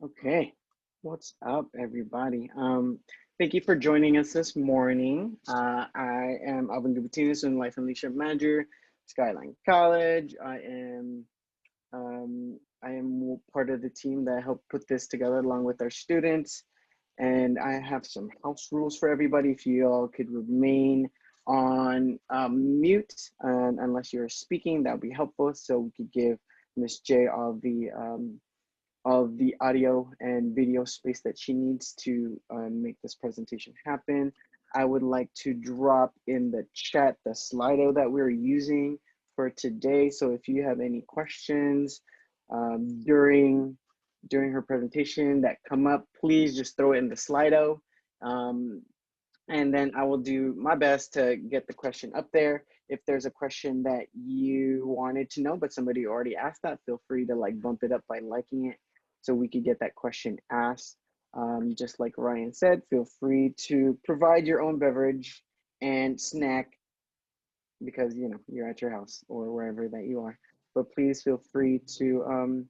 Okay, what's up, everybody? Thank you for joining us this morning. I am Alvin Gubatinas, and Life and Leadership Manager, Skyline College. I am part of the team that helped put this together along with our students. And I have some house rules for everybody. If you all could remain on mute, unless you're speaking, that would be helpful. So we could give Miss J all of the audio and video space that she needs to make this presentation happen. I would like to drop in the chat the Slido that we're using for today. So if you have any questions during her presentation that come up, please just throw it in the Slido. And then I will do my best to get the question up there. If there's a question that you wanted to know, but somebody already asked that, feel free to like bump it up by liking it so we could get that question asked. Just like Ryan said, feel free to provide your own beverage and snack because you're at your house or wherever that you are. But please feel free to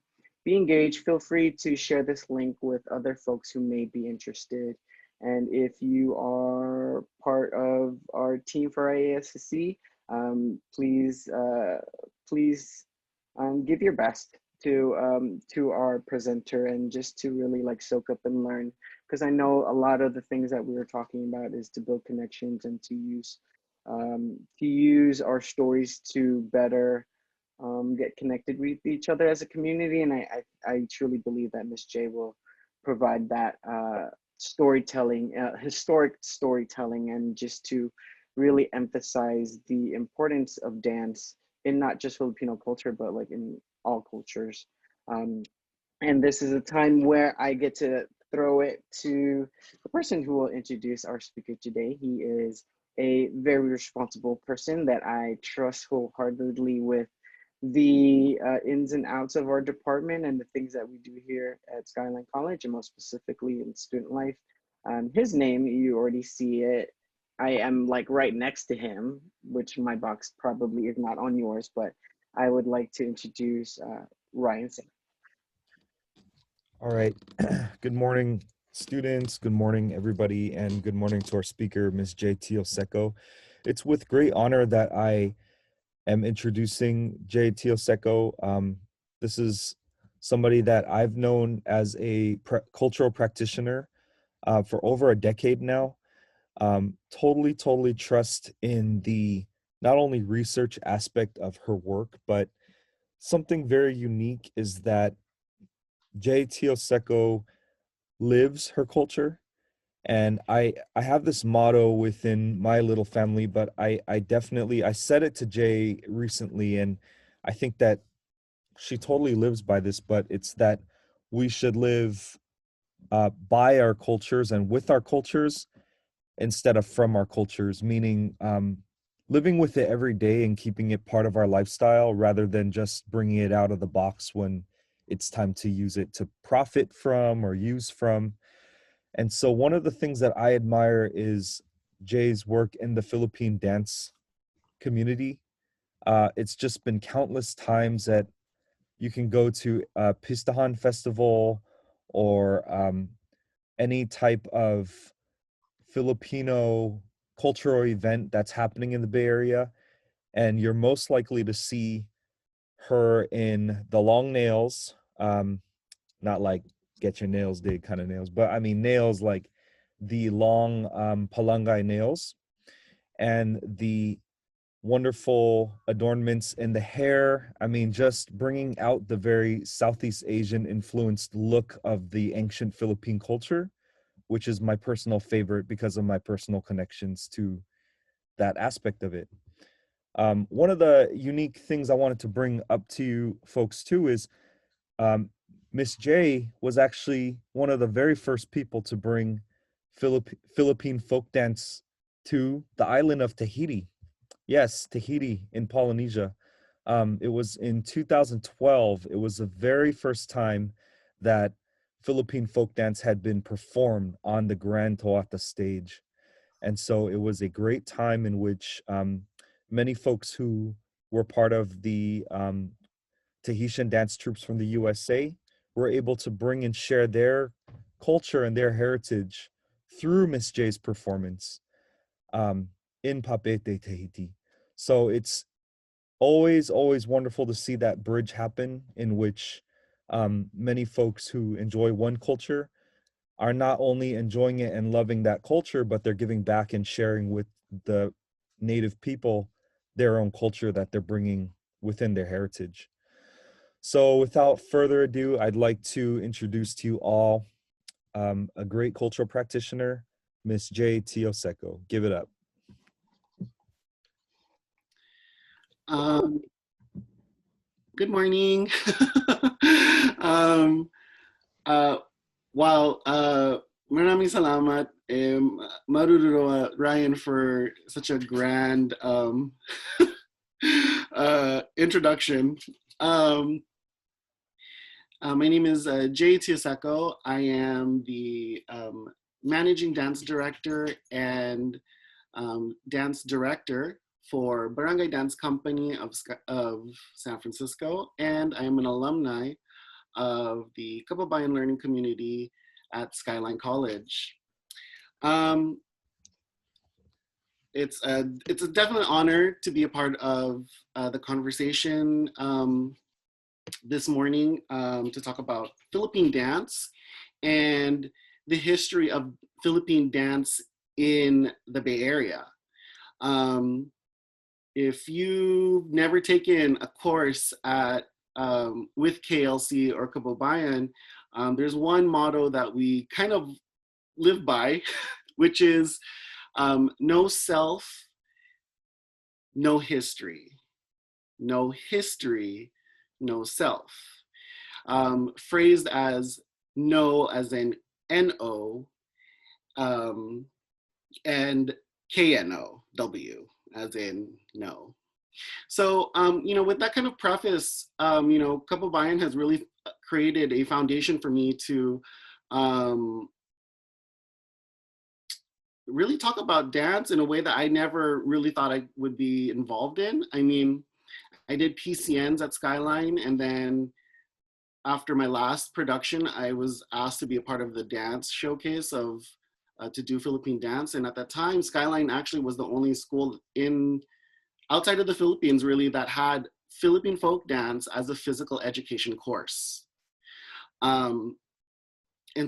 be engaged. Feel free to share this link with other folks who may be interested. And if you are part of our team for ASSC, please give your best to our presenter and just to really like soak up and learn, because I know a lot of the things that we were talking about is to build connections and to use our stories to better get connected with each other as a community. And I truly believe that Miss J will provide that storytelling, historic storytelling, and just to really emphasize the importance of dance in not just Filipino culture, but like in all cultures. Um, and this is a time where I get to throw it to the person who will introduce our speaker today. He is a very responsible person that I trust wholeheartedly with the ins and outs of our department and the things that we do here at Skyline College, and most specifically in student life. His name, you already see it. I am like right next to him, which my box probably is not on yours, but I would like to introduce Ryan Singh. All right. Good morning, students. Good morning, everybody, and good morning to our speaker, Ms. Jae Tioseco. It's with great honor that I am introducing Jae Tioseco. This is somebody that I've known as a cultural practitioner for over a decade now. Totally trust in the not only research aspect of her work, but something very unique is that Jae Tioseco lives her culture. And I have this motto within my little family, but I definitely I said it to Jay recently, and I think that she totally lives by this, but it's that we should live by our cultures and with our cultures instead of from our cultures, meaning living with it every day and keeping it part of our lifestyle rather than just bringing it out of the box when it's time to use it to profit from or use from. And so one of the things that I admire is Jay's work in the Philippine dance community. It's just been countless times that you can go to a Pistahan festival or any type of Filipino cultural event that's happening in the Bay Area, and you're most likely to see her in the long nails, not like get your nails did kind of nails, but I mean nails like the long palangay nails and the wonderful adornments in the hair. I mean, just bringing out the very Southeast Asian influenced look of the ancient Philippine culture, which is my personal favorite because of my personal connections to that aspect of it. One of the unique things I wanted to bring up to you folks too is um, Miss J was actually one of the very first people to bring Philippine folk dance to the island of Tahiti. Yes, Tahiti in Polynesia. It was in 2012. It was the very first time that Philippine folk dance had been performed on the Grand Toata stage. And so it was a great time in which many folks who were part of the Tahitian dance troops from the USA were able to bring and share their culture and their heritage through Miss J's performance in Papete, Tahiti. So it's always wonderful to see that bridge happen, in which many folks who enjoy one culture are not only enjoying it and loving that culture, but they're giving back and sharing with the native people their own culture that they're bringing within their heritage. So without further ado, I'd like to introduce to you all a great cultural practitioner, Miss Jae Tioseco. Give it up. Good morning. um, wow, maraming salamat, Marururo Ryan, for such a grand introduction. My name is Jae Tioseco. I am the managing dance director and dance director for Barangay Dance Company of San Francisco, and I am an alumni of the Kababayan Learning Community at Skyline College. It's a definite honor to be a part of the conversation this morning to talk about Philippine dance and the history of Philippine dance in the Bay Area. If you've never taken a course at with KLC or Kababayan, there's one motto that we kind of live by, which is no self, no history. No history, no self. Phrased as no as in N-O, and K-N-O-W as in no. So, with that kind of preface, Kababayan has really created a foundation for me to really talk about dance in a way that I never really thought I would be involved in. I mean, I did PCNs at Skyline, and then after my last production, I was asked to be a part of the dance showcase of to do Philippine dance. And at that time, Skyline actually was the only school outside of the Philippines really that had Philippine folk dance as a physical education course. And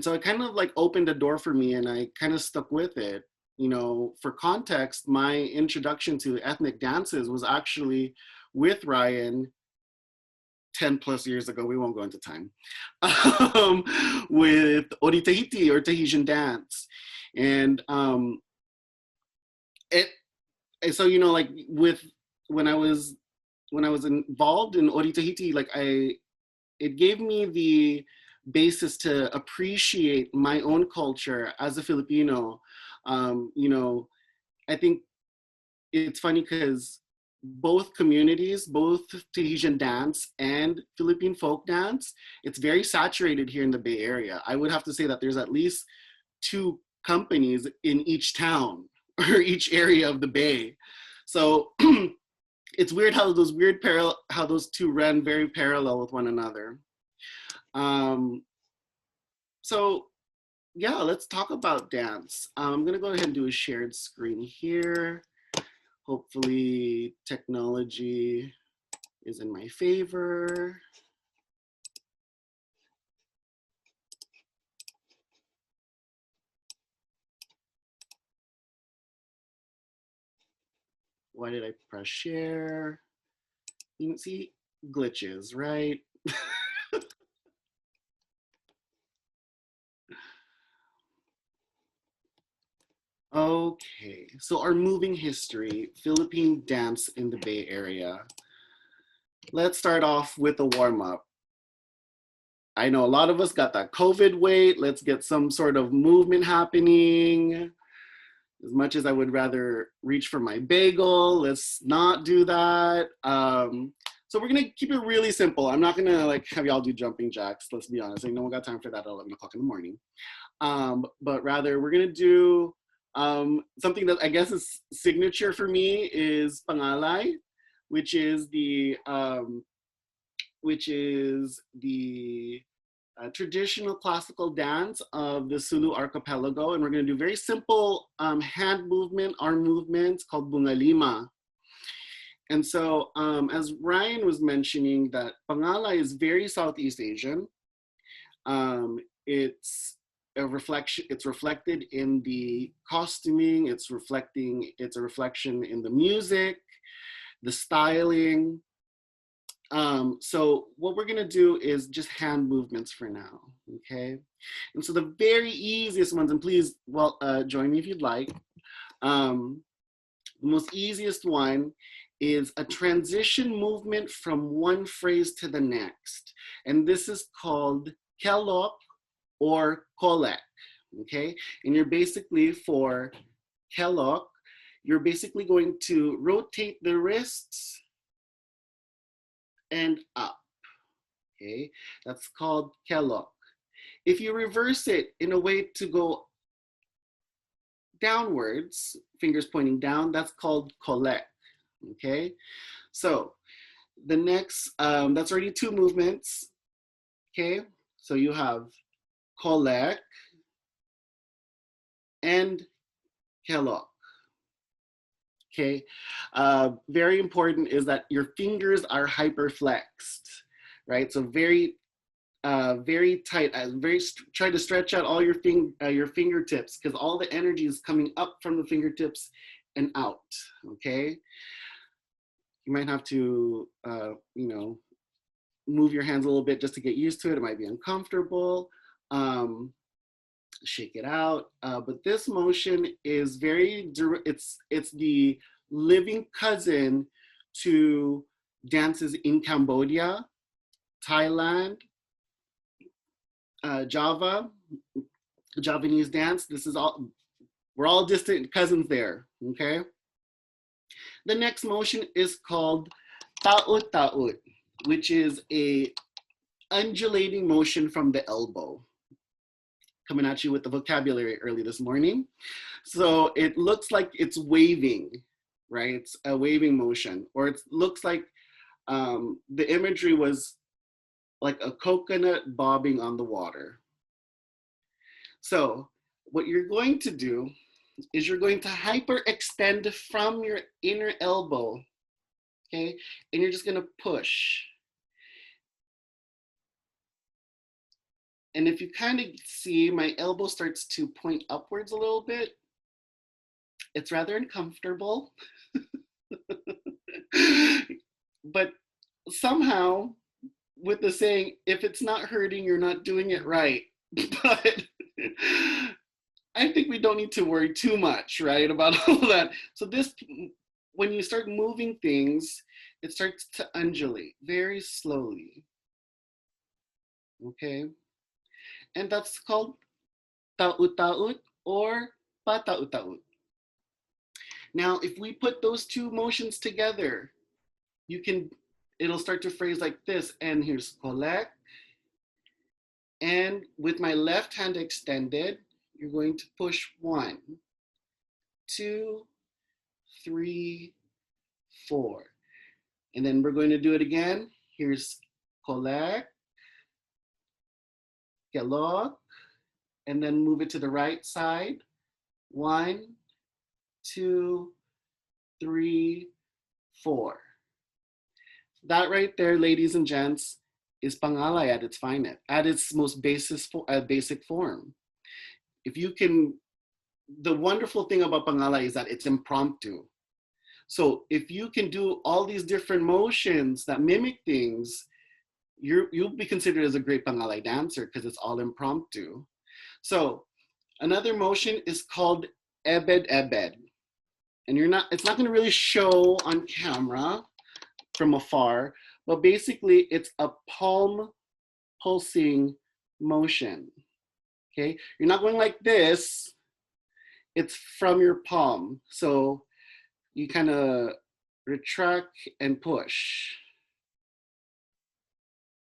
so it kind of like opened a door for me, and I kind of stuck with it. For context, my introduction to ethnic dances was actually with Ryan 10 plus years ago. We won't go into time. With Ori Tahiti, or Tahitian dance. And so like when I was involved in Ori Tahiti, like it gave me the basis to appreciate my own culture as a Filipino. I think it's funny because both communities, both Tahitian dance and Philippine folk dance, it's very saturated here in the Bay Area. I would have to say that there's at least 2 companies in each town or each area of the Bay. So it's weird how those 2 run very parallel with one another. So yeah, let's talk about dance. I'm gonna go ahead and do a shared screen here. Hopefully technology is in my favor. Why did I press share? You can see glitches, right? Okay, so our moving history, Philippine dance in the Bay Area. Let's start off with a warm-up. I know a lot of us got that COVID weight. Let's get some sort of movement happening. As much as I would rather reach for my bagel, let's not do that. So we're gonna keep it really simple. I'm not gonna like have y'all do jumping jacks, let's be honest. No one got time for that at 11 o'clock in the morning. But rather we're gonna do something that I guess is signature for me is pangalay, which is the a traditional classical dance of the Sulu archipelago, and we're going to do very simple hand movement, arm movements called bunga lima. And so, as Ryan was mentioning, that Pangala is very Southeast Asian. It's a reflection. It's reflected in the costuming. It's a reflection in the music, the styling. So what we're gonna do is just hand movements for now, okay? And so the very easiest ones, and please, join me if you'd like. The most easiest one is a transition movement from one phrase to the next. And this is called kelok or kolek, okay? And you're basically, for kelok, you're basically going to rotate the wrists and up, okay? That's called kelok. If you reverse it in a way to go downwards, fingers pointing down, that's called kolek, okay? So the next, that's already two movements, okay? So you have kolek and kelok, okay? Very important is that your fingers are hyperflexed, right? So very tight, try to stretch out all your fingertips, because all the energy is coming up from the fingertips and out, okay? You might have to, move your hands a little bit just to get used to it. It might be uncomfortable. Shake it out. But this motion is it's the living cousin to dances in Cambodia, Thailand, Java, Javanese dance. We're all distant cousins there, okay? The next motion is called ta'ut ta'ut, which is a undulating motion from the elbow. Coming at you with the vocabulary early this morning. So it looks like it's waving, right? It's a waving motion, or it looks like the imagery was like a coconut bobbing on the water. So what you're going to do is you're going to hyperextend from your inner elbow, okay? And you're just gonna push. And if you kind of see, my elbow starts to point upwards a little bit. It's rather uncomfortable. But somehow, with the saying, if it's not hurting, you're not doing it right. But I think we don't need to worry too much, right, about all that. So when you start moving things, it starts to undulate very slowly, okay? And that's called ta'ut ta'ut or pa ta'ut ta'ut. Now, if we put those two motions together, it'll start to phrase like this. And here's kolek. And with my left hand extended, you're going to push 1, 2, 3, 4. And then we're going to do it again. Here's kolek, kelok, and then move it to the right side. 1, 2, 3, 4. That right there, ladies and gents, is pangalay at its finest, at its most basic form. The wonderful thing about pangalay is that it's impromptu. So if you can do all these different motions that mimic things, you'll be considered as a great pangalay dancer because it's all impromptu. So another motion is called ebed ebed. And it's not gonna really show on camera from afar, but basically it's a palm pulsing motion, okay? You're not going like this, it's from your palm. So you kind of retract and push,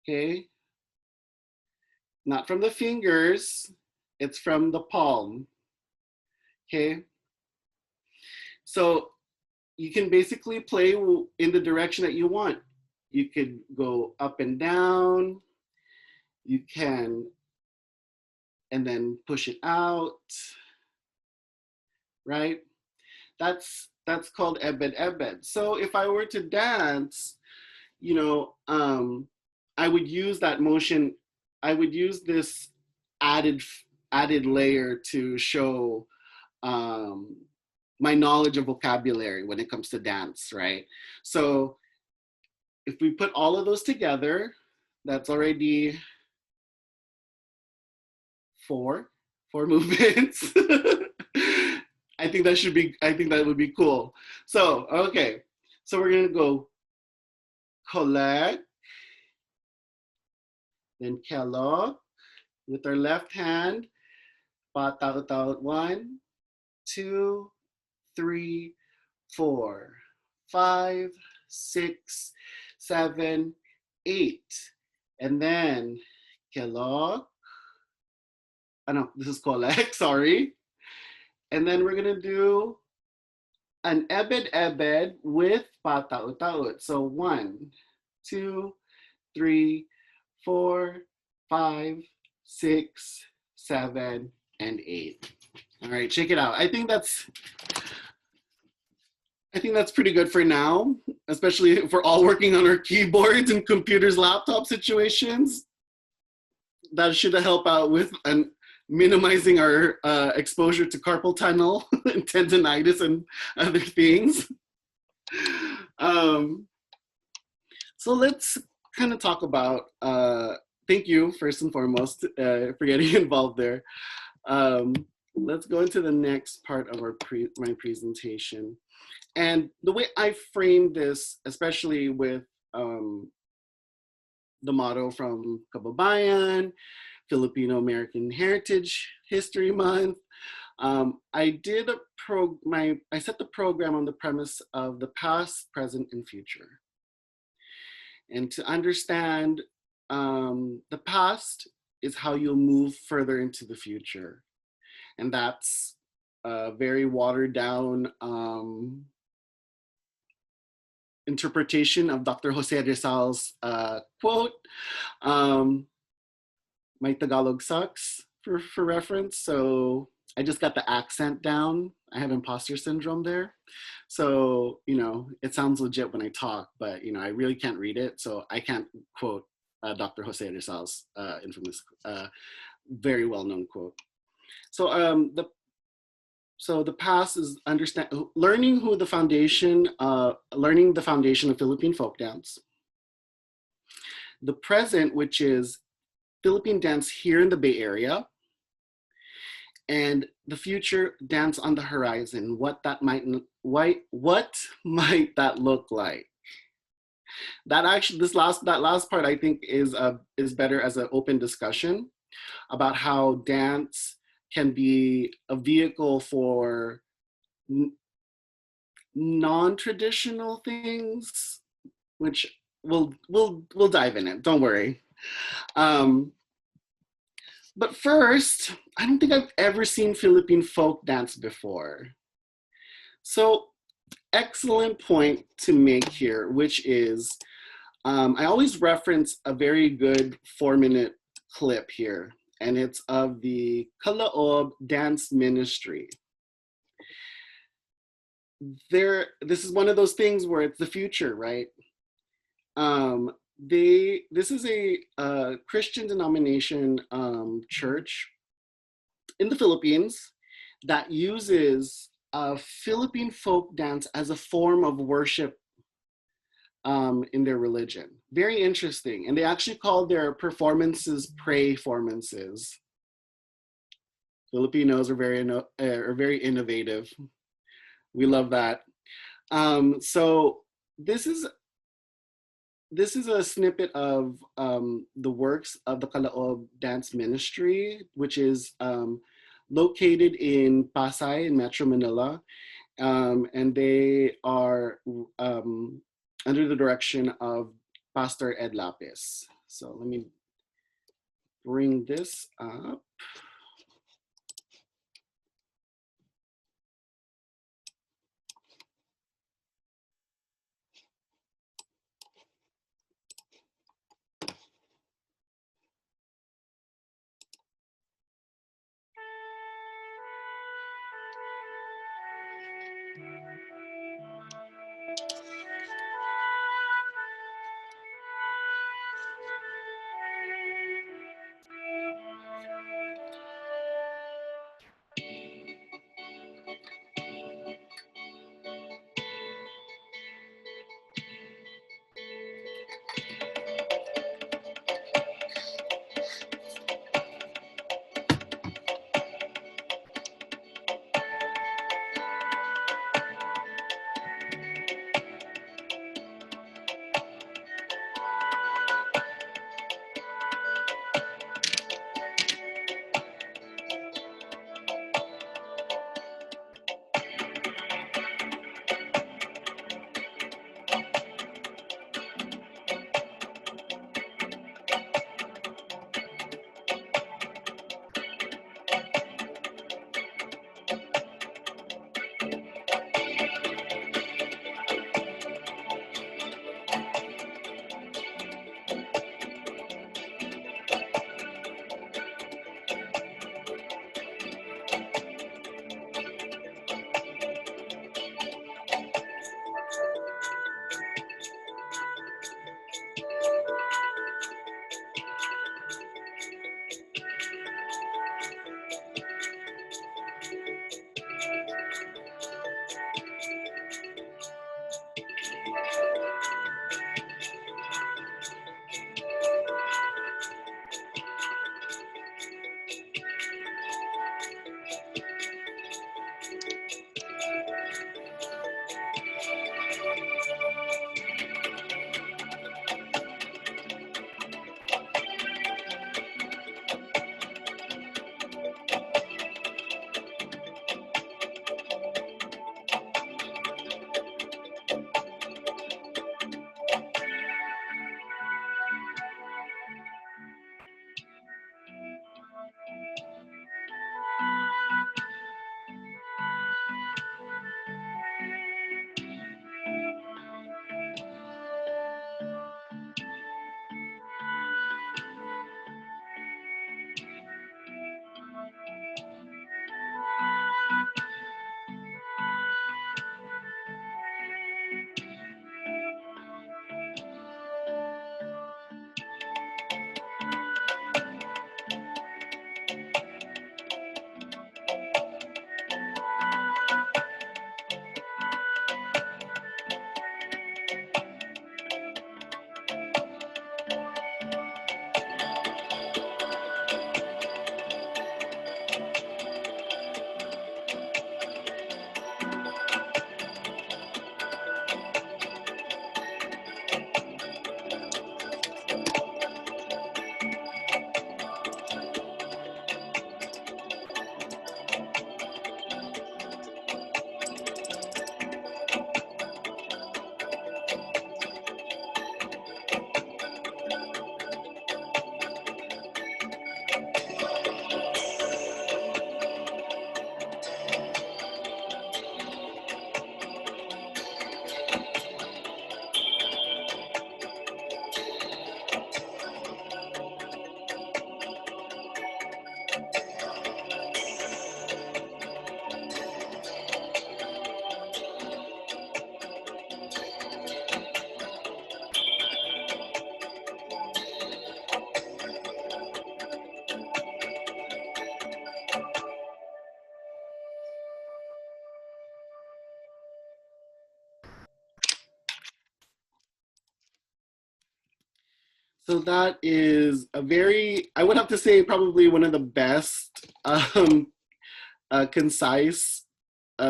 okay? Not from the fingers, it's from the palm, okay? So you can basically play in the direction that you want. You could go up and down. you can, and then push it out, right? That's called ebed ebed. So if I were to dance, you know, I would use that motion. I would use this added layer to show my knowledge of vocabulary when it comes to dance, right? So if we put all of those together, that's already four movements. I think that would be cool. So, okay. So we're gonna go collect, then kello with our left hand, pataut, 1, 2, 3, 4, 5, 6, 7, 8. And then kello. Oh no, this is collect, sorry. And then we're gonna do an ebed ebed with pataut. So 1, 2, 3, 4, 5, 6, 7, and 8. All right, check it out. I think that's pretty good for now, especially if we're all working on our keyboards and computers, laptop situations. That should help out with minimizing our exposure to carpal tunnel and tendonitis and other things. So let's kind of talk about, thank you first and foremost for getting involved there. Let's go into the next part of my presentation. And the way I framed this, especially with the motto from Kababayan, Filipino American Heritage History Month, I set the program on the premise of the past, present, and future. And to understand the past is how you'll move further into the future. And that's a very watered down interpretation of Dr. Jose Rizal's quote. My Tagalog sucks for reference. So I just got the accent down. I have imposter syndrome there. So, you know, it sounds legit when I talk, but, you know, I really can't read it. So I can't quote Dr. Jose Rizal's infamous, very well-known quote. So the past is learning the foundation of Philippine folk dance. The present, which is Philippine dance here in the Bay Area, and the future, dance on the horizon. What might that look like? That last part I think is better as an open discussion about how dance can be a vehicle for non-traditional things, which we'll dive in it. Don't worry. But first, I don't think I've ever seen Philippine folk dance before. So, excellent point to make here, which is, I always reference a very good 4-minute clip here, and it's of the Kalaob Dance Ministry. This is one of those things where it's the future, right? This is a Christian denomination church in the Philippines that uses Philippine folk dance as a form of worship in their religion. Very interesting. And they actually call their performances pray-formances. Filipinos are very innovative. We love that. So this is a snippet of the works of the Kalaob Dance Ministry, which is located in Pasay in Metro Manila. And they are under the direction of Pastor Ed Lapis. So let me bring this up. So that is a very, I would have to say, probably one of the best concise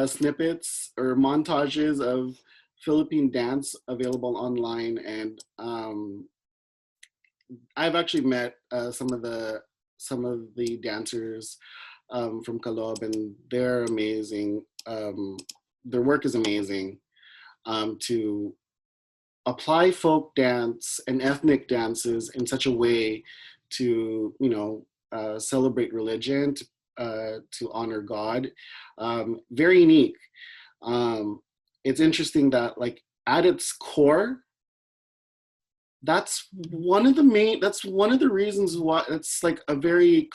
snippets or montages of Philippine dance available online. And I've actually met some of the dancers from Kalob, and they're amazing. Their work is amazing. To apply folk dance and ethnic dances in such a way to, celebrate religion, to honor God, very unique. It's interesting that, like, at its core, that's one of the reasons why it's like a very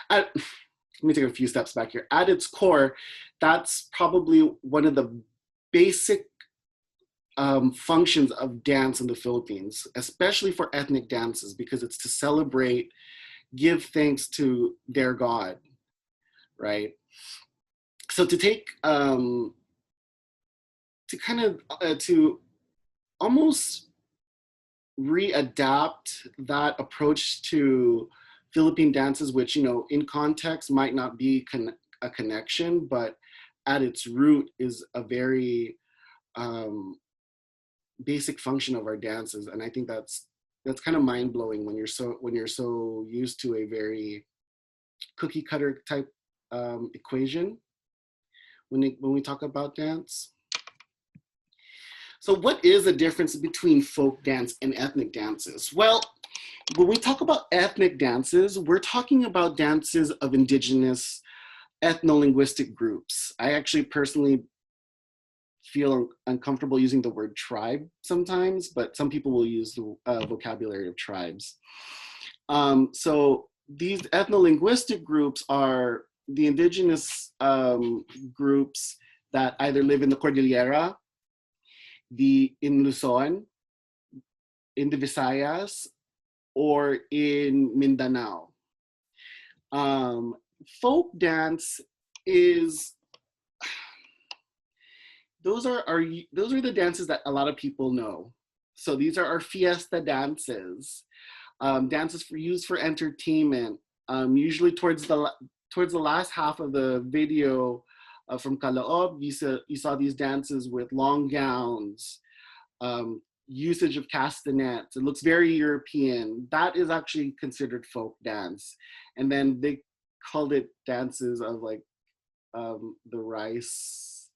let me take a few steps back here. At its core, that's probably one of the basic functions of dance in the Philippines, especially for ethnic dances, because it's to celebrate, give thanks to their God, right? So to take to kind of to almost readapt that approach to Philippine dances, which, in context might not be a connection, but at its root is a very basic function of our dances. And I think that's kind of mind blowing when you're so used to a very cookie cutter type equation when we talk about dance. So what is the difference between folk dance and ethnic dances? Well, when we talk about ethnic dances, we're talking about dances of indigenous ethno-linguistic groups. I actually personally feel uncomfortable using the word tribe sometimes, but some people will use the vocabulary of tribes. So these ethno-linguistic groups are the indigenous groups that either live in the Cordillera, in Luzon, in the Visayas, or in Mindanao. Folk dance is, those are the dances that a lot of people know. So these are our fiesta dances, dances used for entertainment. Usually towards the last half of the video from Kalaob, you saw these dances with long gowns, usage of castanets. It looks very European. That is actually considered folk dance. And then they called it dances of like the rice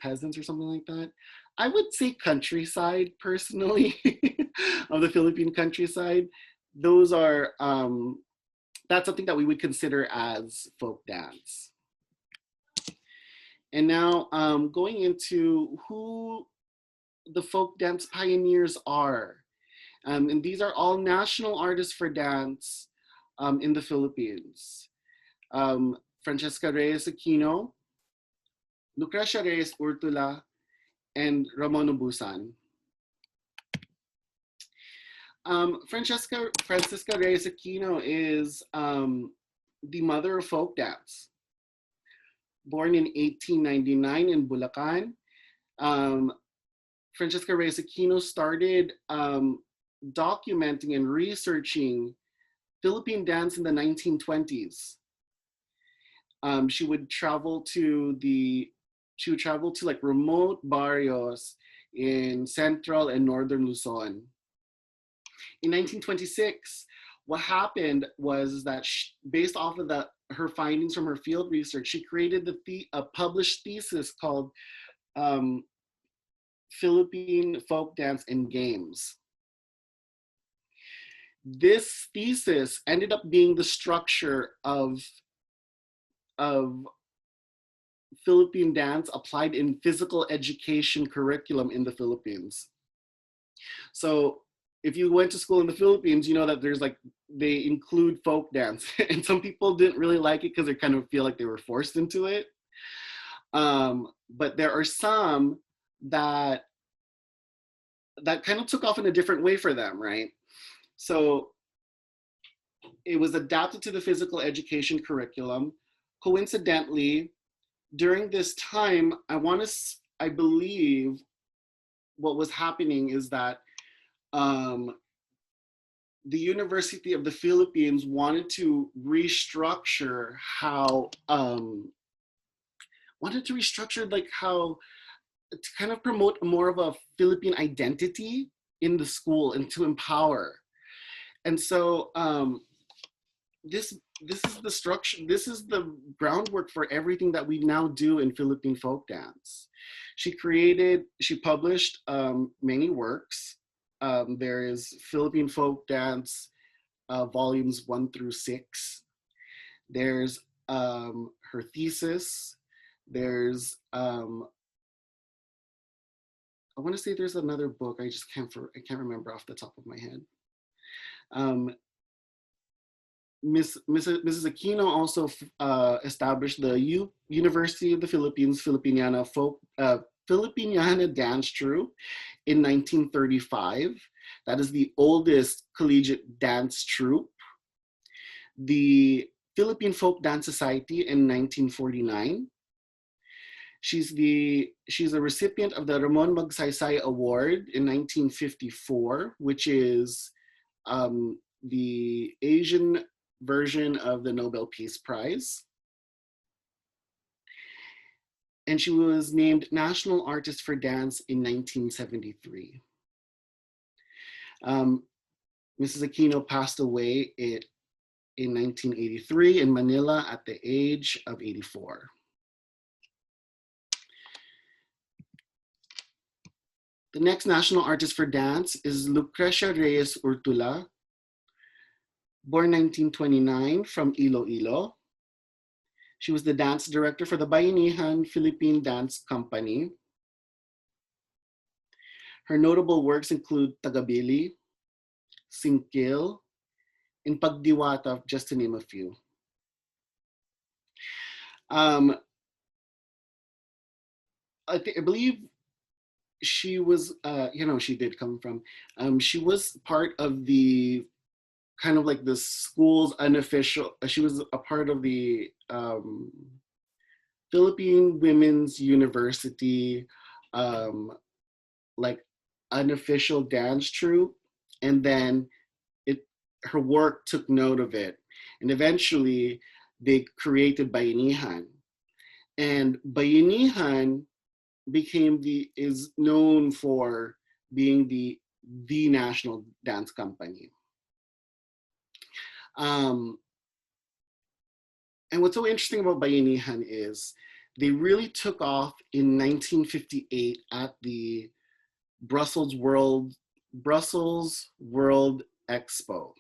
peasants or something like that. I would say countryside, personally, of the Philippine countryside. Those are, that's something that we would consider as folk dance. And now going into who the folk dance pioneers are. And these are all national artists for dance in the Philippines. Francesca Reyes Aquino, Lucrecia Reyes Urtula, and Ramon Obusan. Francesca Reyes Aquino is the mother of folk dance. Born in 1899 in Bulacan, Francesca Reyes Aquino started documenting and researching Philippine dance in the 1920s. She would travel to like remote barrios in central and northern Luzon. In 1926, what happened was that based off of her findings from her field research, she created a published thesis called Philippine Folk Dance and Games. This thesis ended up being the structure of Philippine dance applied in physical education curriculum in the Philippines. So if you went to school in the Philippines, you know that they include folk dance, and some people didn't really like it because they kind of feel like they were forced into it. But there are some that kind of took off in a different way for them, right? So it was adapted to the physical education curriculum. Coincidentally, during this time, I believe what was happening is that the University of the Philippines wanted to restructure how, like how to kind of promote more of a Philippine identity in the school and to empower. And so this is the structure, this is the groundwork for everything that we now do in Philippine folk dance. She published many works. There is Philippine folk dance volumes 1 through 6. There's her thesis. There's I want to say there's another book. I just can't remember off the top of my head. Mrs. Aquino also established the University of the Philippines Filipiniana Dance Troupe in 1935. That is the oldest collegiate dance troupe. The Philippine Folk Dance Society in 1949. She's a recipient of the Ramon Magsaysay Award in 1954, which is the Asian version of the Nobel Peace Prize. And she was named National Artist for Dance in 1973. Mrs. Aquino passed away in 1983 in Manila at the age of 84. The next national artist for dance is Lucrecia Reyes Urtula, born 1929 from Iloilo. She was the dance director for the Bayanihan Philippine Dance Company. Her notable works include Tagabili, Singkil, and Pagdiwata, just to name a few. I believe she was, she did come from, she was part of the kind of like the school's unofficial, she was a part of the Philippine Women's University, like unofficial dance troupe. And then her work took note of it. And eventually they created Bayanihan. And Bayanihan is known for being the national dance company. And what's so interesting about Bayanihan is they really took off in 1958 at the Brussels World Expo.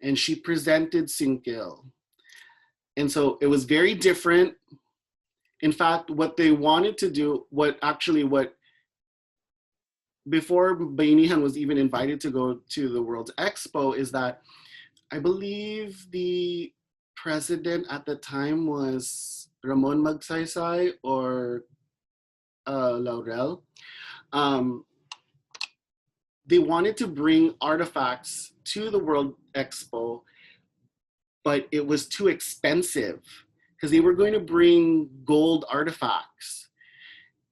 And she presented Singkil. And so it was very different. In fact, what they wanted to do, before Bayanihan was even invited to go to the World's Expo, is that I believe the president at the time was Ramon Magsaysay or Laurel. They wanted to bring artifacts to the World Expo, but it was too expensive because they were going to bring gold artifacts.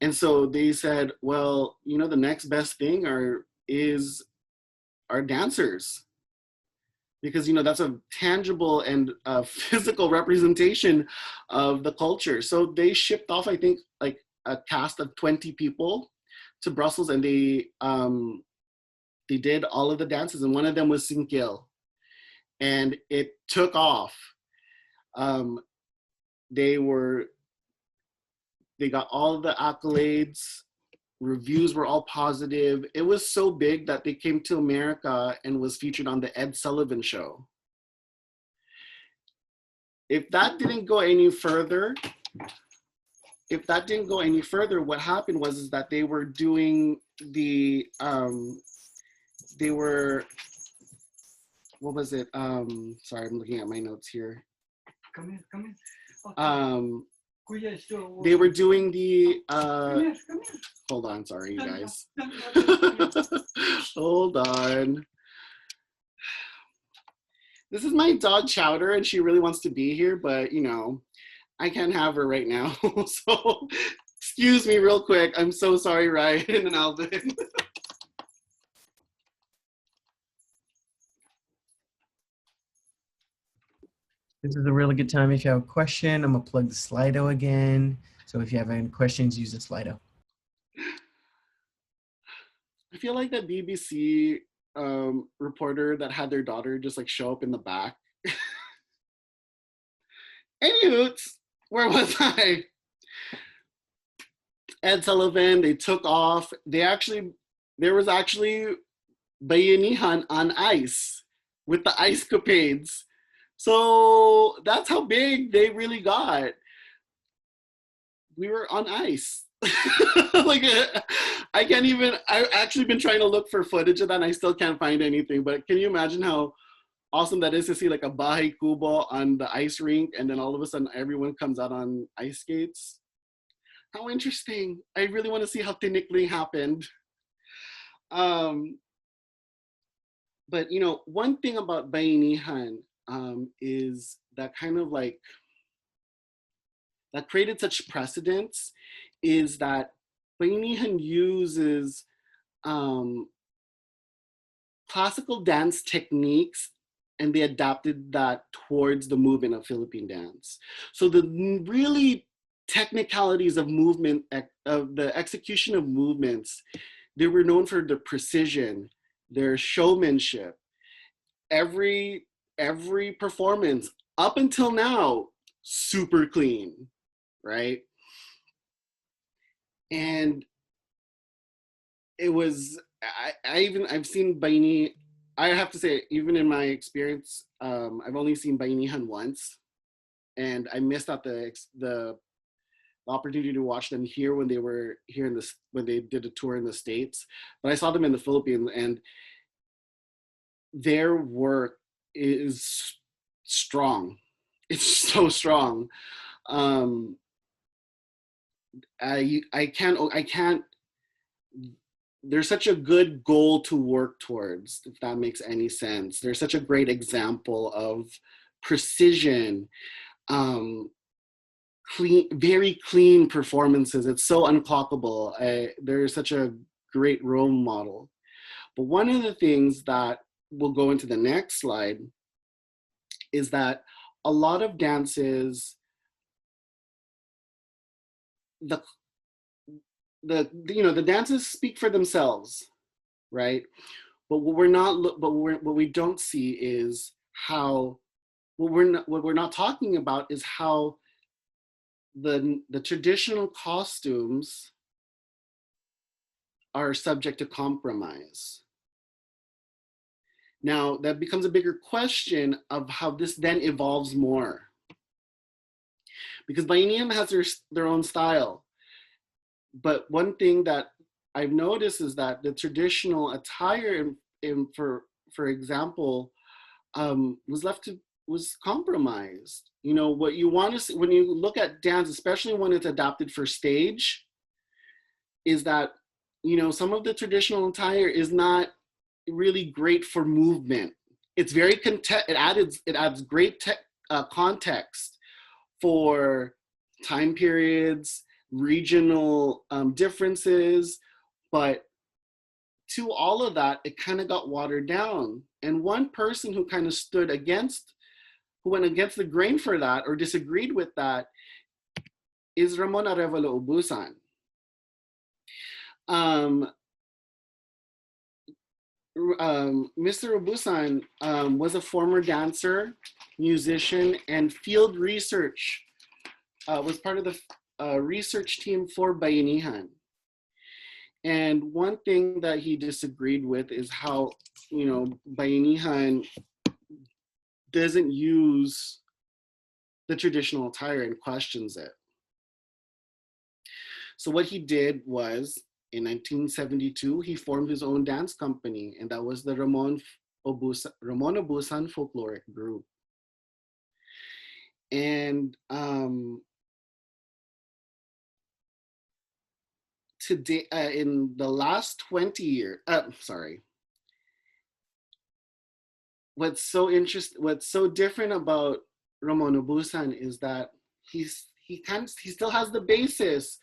And so they said, well, the next best thing is our dancers. Because that's a tangible and physical representation of the culture. So they shipped off, I think, like a cast of 20 people to Brussels, and they did all of the dances, and one of them was Singkil, and it took off. They got all the accolades. Reviews were all positive. It was so big that they came to America and was featured on the Ed Sullivan Show. If that didn't go any further, what happened was that they were doing the, what was it? Sorry, I'm looking at my notes here. Come in. Okay. They were doing the, hold on, sorry, you guys. Hold on. This is my dog Chowder, and she really wants to be here, but I can't have her right now. So excuse me real quick. I'm so sorry, Ryan and Alvin. This is a really good time if you have a question. I'm gonna plug the Slido again. So if you have any questions, use the Slido. I feel like that BBC reporter that had their daughter just like show up in the back. Anywho, where was I? Ed Sullivan, they took off. There was actually Bayanihan on ice with the ice capades. So that's how big they really got. We were on ice. Like, I can't even, I've actually been trying to look for footage of that and I still can't find anything, but can you imagine how awesome that is to see like a Bahay Kubo on the ice rink and then all of a sudden everyone comes out on ice skates? How interesting. I really want to see how Tinikling happened. But you know, one thing about Bayanihan is that kind of like, that created such precedence is that Bayanihan uses classical dance techniques and they adapted that towards the movement of Philippine dance. So the really technicalities of movement, of the execution of movements, they were known for their precision, their showmanship. Every performance up until now, super clean, right? And it was, I've seen Baini, I have to say, even in my experience, I've only seen Bainihan once, and I missed out the opportunity to watch them here when they were here in this, when they did a tour in the States. But I saw them in the Philippines, and their work is strong. It's so strong. I can't, there's such a good goal to work towards, if that makes any sense. There's such a great example of precision, clean, very clean performances. It's so unclockable. There's such a great role model. But one of the things that we'll go into the next slide is that a lot of dances, the dances speak for themselves, right? But what we don't see is how, what we're not talking about is how the traditional costumes are subject to compromise. Now that becomes a bigger question of how this then evolves more, because Bayanihan has their own style. But one thing that I've noticed is that the traditional attire, for example, was compromised. You know, what you want to see when you look at dance, especially when it's adapted for stage, is that, you know, some of the traditional attire is not really great for movement. It's very it adds great context for time periods, regional differences, but to all of that, it kind of got watered down. And one person who kind of who went against the grain for that or disagreed with that is Ramon Arevalo Ubusan. Mr. Ubusan was a former dancer, musician, and field research, was part of the research team for Bayanihan. And one thing that he disagreed with is how, you know, Bayanihan doesn't use the traditional attire and questions it. So what he did was, in 1972, he formed his own dance company, and that was the Ramon Ubusan Folkloric Group. And today, in the last 20 years, what's so different about Ramon Ubusan is that he still has the basis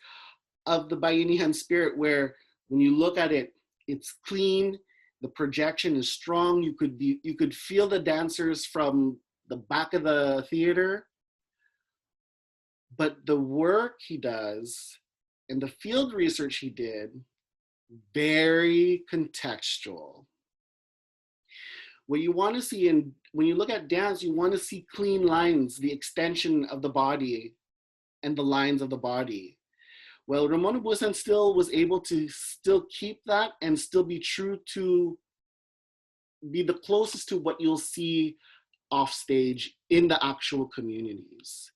of the Bayanihan spirit, where when you look at it, it's clean, the projection is strong. You could feel the dancers from the back of the theater. But the work he does and the field research he did, very contextual. What you want to see when you look at dance, you want to see clean lines, the extension of the body and the lines of the body. Well, Ramon Abusan still was able to still keep that and still be true to be the closest to what you'll see off stage in the actual communities.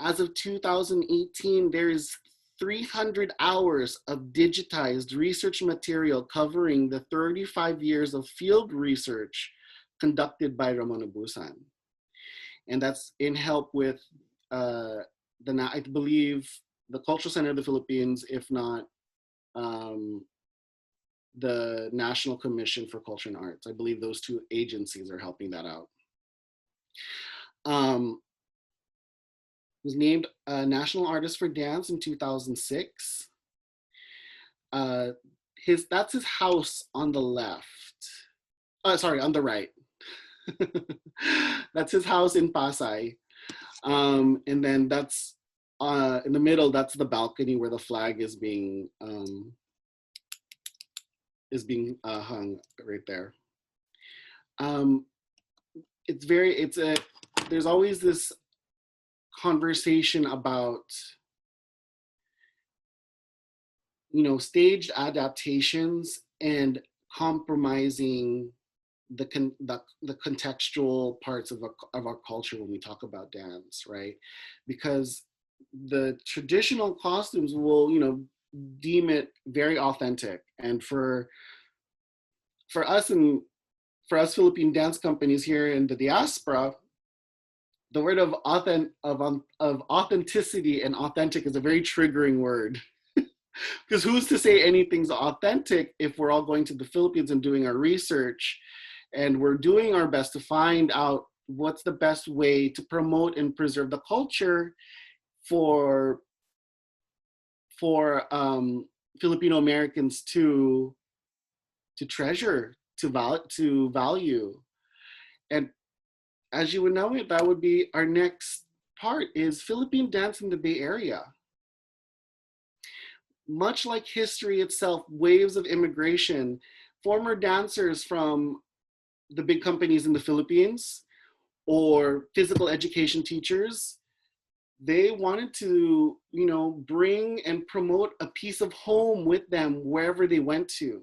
As of 2018, there's 300 hours of digitized research material covering the 35 years of field research conducted by Ramon Abusan. And that's in help with I believe, the Cultural Center of the Philippines, if not the National Commission for Culture and Arts. I believe those two agencies are helping that out. Was named a National Artist for Dance in 2006. That's his house on the left. Sorry, on the right. That's his house in Pasay. And then that's in the middle, that's the balcony where the flag is being hung right there. There's always this conversation about, staged adaptations and compromising the contextual parts of our culture when we talk about dance, right? Because the traditional costumes will, deem it very authentic, and for us Philippine dance companies here in the diaspora, the word of authenticity and authentic is a very triggering word. Because who's to say anything's authentic if we're all going to the Philippines and doing our research, and we're doing our best to find out what's the best way to promote and preserve the culture for Filipino Americans to treasure, to value. And as you would know it, that would be our next part, is Philippine dance in the Bay Area. Much like history itself, waves of immigration, former dancers from the big companies in the Philippines or physical education teachers, they wanted to, bring and promote a piece of home with them wherever they went to.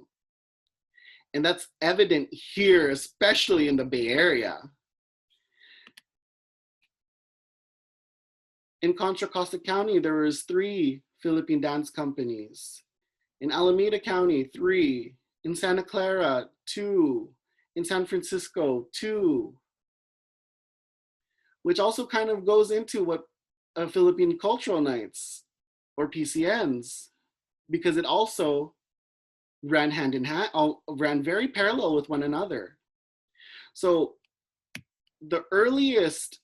And that's evident here, especially in the Bay Area. In Contra Costa County, there was 3 Philippine dance companies. In Alameda County, 3. In Santa Clara, 2. In San Francisco, 2. Which also kind of goes into what Philippine Cultural Nights, or PCNs, because it also ran hand in hand, ran very parallel with one another. So the earliest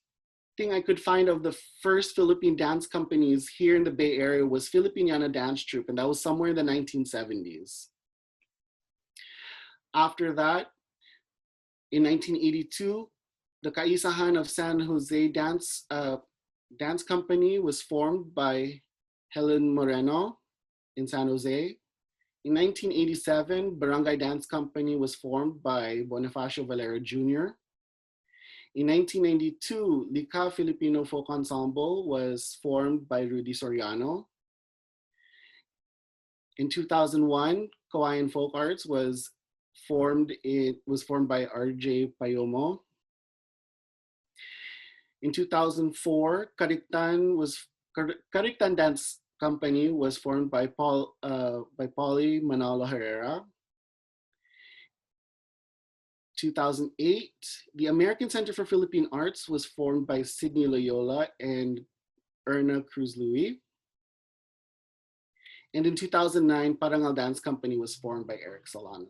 thing I could find of the first Philippine dance companies here in the Bay Area was Filipino Dance Troupe, and that was somewhere in the 1970s. After that, in 1982, the Kaisahan of San Jose Dance Company was formed by Helen Moreno in San Jose. In 1987, Barangay Dance Company was formed by Bonifacio Valera Jr. In 1992, Lika Filipino Folk Ensemble was formed by Rudy Soriano. In 2001, Kawayan Folk Arts was formed by RJ Payomo. In 2004, Kariktan Dance Company was formed by Paulie Manalo Herrera. 2008, the American Center for Philippine Arts was formed by Sidney Loyola and Erna Cruz Louis. And in 2009, Parangal Dance Company was formed by Eric Solano.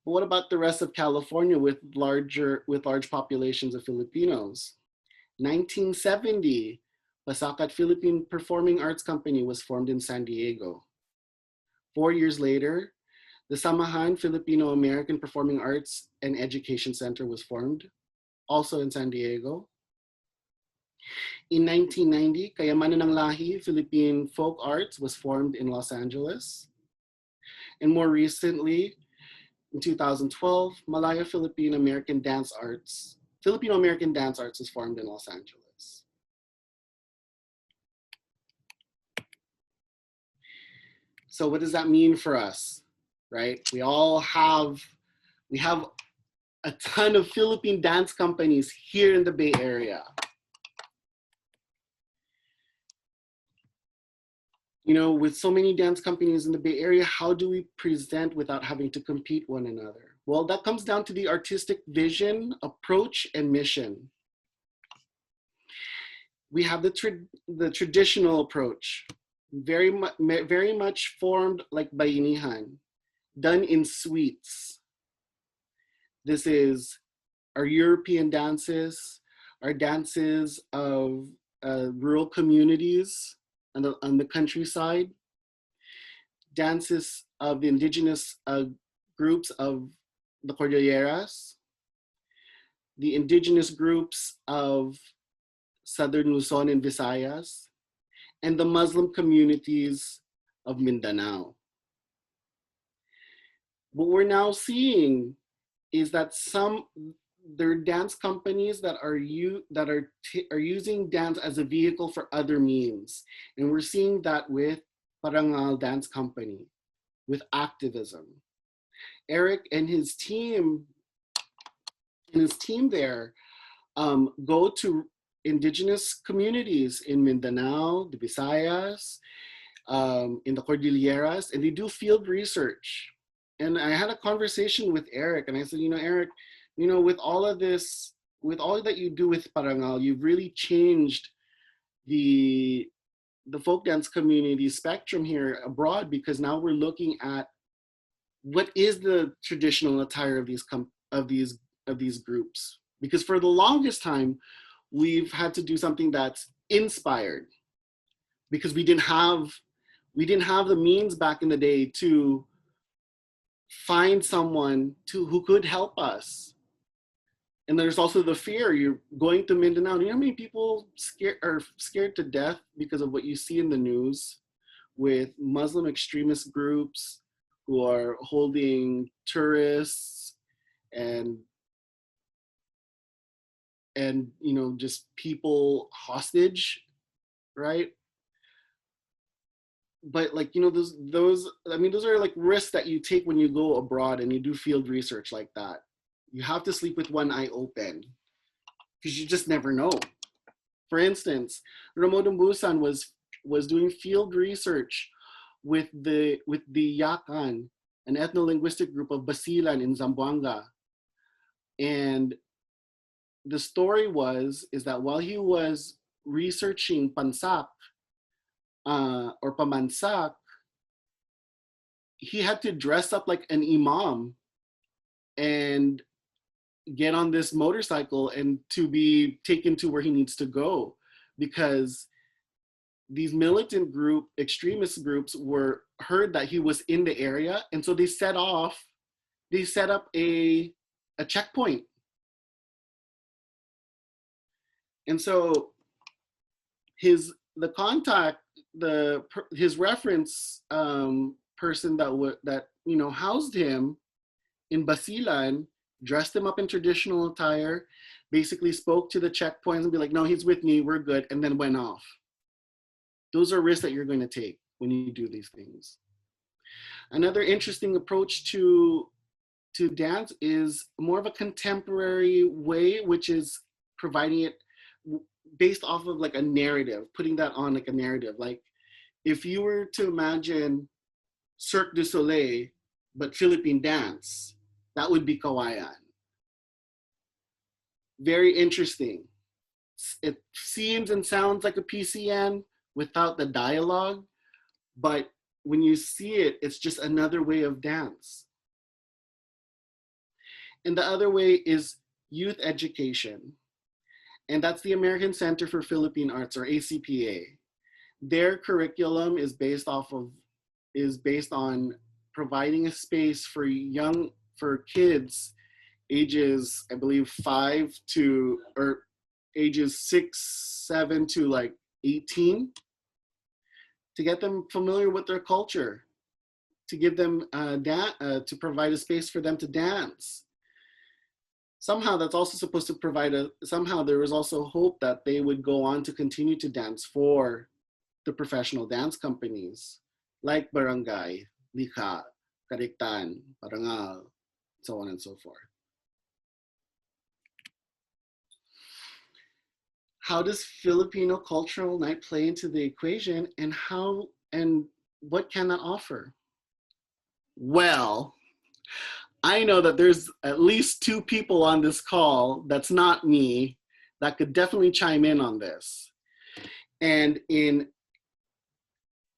But what about the rest of California with large populations of Filipinos? 1970, Pasakat Philippine Performing Arts Company was formed in San Diego. 4 years later, The Samahan Filipino American Performing Arts and Education Center was formed, also in San Diego. In 1990, Kayamanan ng Lahi Philippine Folk Arts was formed in Los Angeles. And more recently, in 2012, Malaya Filipino American Dance Arts, Filipino American Dance Arts was formed in Los Angeles. So what does that mean for us, right? We have a ton of Philippine dance companies here in the Bay Area. You know, with so many dance companies in the Bay Area, how do we present without having to compete one another? Well, that comes down to the artistic vision, approach, and mission. We have the traditional approach, very much formed like bayanihan, done in suites. This is our European dances, our dances of rural communities on the countryside, dances of the indigenous groups of the Cordilleras, the indigenous groups of Southern Luzon and Visayas, and the Muslim communities of Mindanao. What we're now seeing is that there are dance companies that are using dance as a vehicle for other means. And we're seeing that with Parangal Dance Company, with activism. Eric and his team there go to indigenous communities in Mindanao, the Visayas, in the Cordilleras, and they do field research. And I had a conversation with Eric, and I said, Eric, with all of this, with all that you do with Parangal, you've really changed the folk dance community spectrum here abroad, because now we're looking at what is the traditional attire of these groups. Because for the longest time, we've had to do something that's inspired, because we didn't have the means back in the day to find someone who could help us. And there's also the fear. You're going to Mindanao. You know how many people are scared to death because of what you see in the news with Muslim extremist groups who are holding tourists and just people hostage, right? But those are like risks that you take when you go abroad and you do field research like that. You have to sleep with one eye open, because you just never know. For instance, Ramon Busan was doing field research with the Yakan, an ethno-linguistic group of Basilan in Zamboanga. And the story is that while he was researching Pansak, or Pamansak, he had to dress up like an imam and get on this motorcycle and to be taken to where he needs to go, because these militant extremist groups heard that he was in the area, and so they set up a checkpoint. And so his reference person that housed him in Basilan dressed him up in traditional attire, basically spoke to the checkpoints and be like, no, he's with me, we're good, and then went off. Those are risks that you're going to take when you do these things. Another interesting approach to dance is more of a contemporary way, which is providing it based off of like a narrative, putting that on like a narrative. Like if you were to imagine Cirque du Soleil, but Philippine dance, that would be Kawayan. Very interesting. It seems and sounds like a PCN without the dialogue, but when you see it, it's just another way of dance. And the other way is youth education. And that's the American Center for Philippine Arts, or ACPA. Their curriculum is based on providing a space for kids ages, I believe, 6, 7 to like 18, to get them familiar with their culture, to give them to provide a space for them to dance. Somehow that's also supposed to provide somehow there was also hope that they would go on to continue to dance for the professional dance companies like Barangay, Likha, Kariktan, Parangal, so on and so forth. How does Filipino cultural night play into the equation, and what can that offer? Well, I know that there's at least 2 people on this call that's not me that could definitely chime in on this. And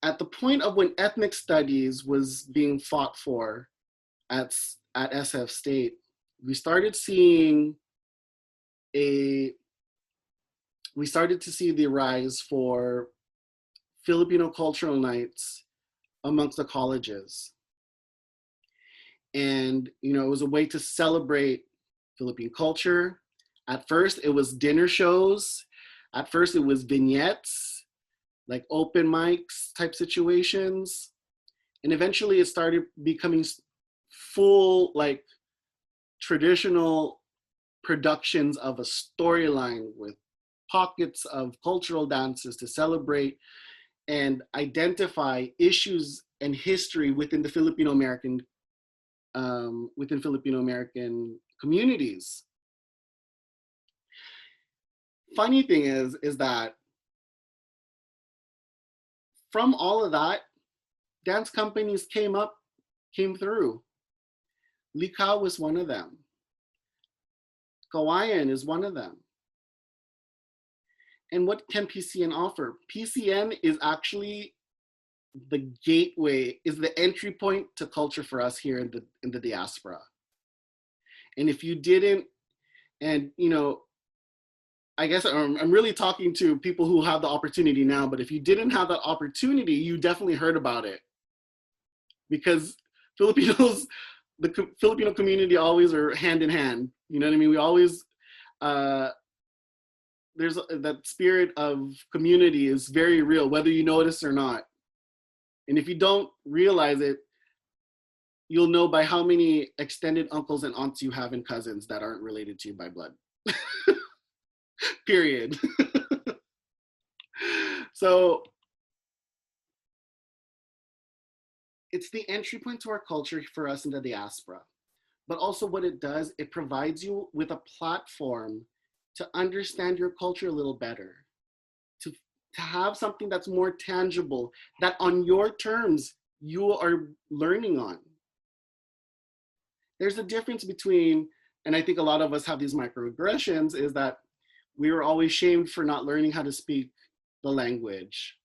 at the point of when ethnic studies was being fought for at SF State, we started to see the rise for Filipino cultural nights amongst the colleges. And, you know, it was a way to celebrate Philippine culture. At first, it was dinner shows. At first, it was vignettes, like open mics type situations. And eventually, it started becoming full, like, traditional productions of a storyline with pockets of cultural dances to celebrate and identify issues and history within the Filipino American communities. Funny thing is that from all of that, dance companies came through. Likha was one of them. Kawayan is one of them. And what can PCN offer? PCN is actually the gateway, is the entry point to culture for us here in the diaspora. And if you didn't, and you know, I guess I'm really talking to people who have the opportunity now, but if you didn't have that opportunity, you definitely heard about it. Because Filipinos, the Filipino community always are hand in hand. You know what I mean? We always, there's that spirit of community is very real, whether you notice or not. And if you don't realize it, you'll know by how many extended uncles and aunts you have and cousins that aren't related to you by blood. Period. So it's the entry point to our culture for us in the diaspora. But also what it does, it provides you with a platform to understand your culture a little better, to have something that's more tangible, that on your terms you are learning on. There's a difference between, and I think a lot of us have these microaggressions, is that we were always shamed for not learning how to speak the language,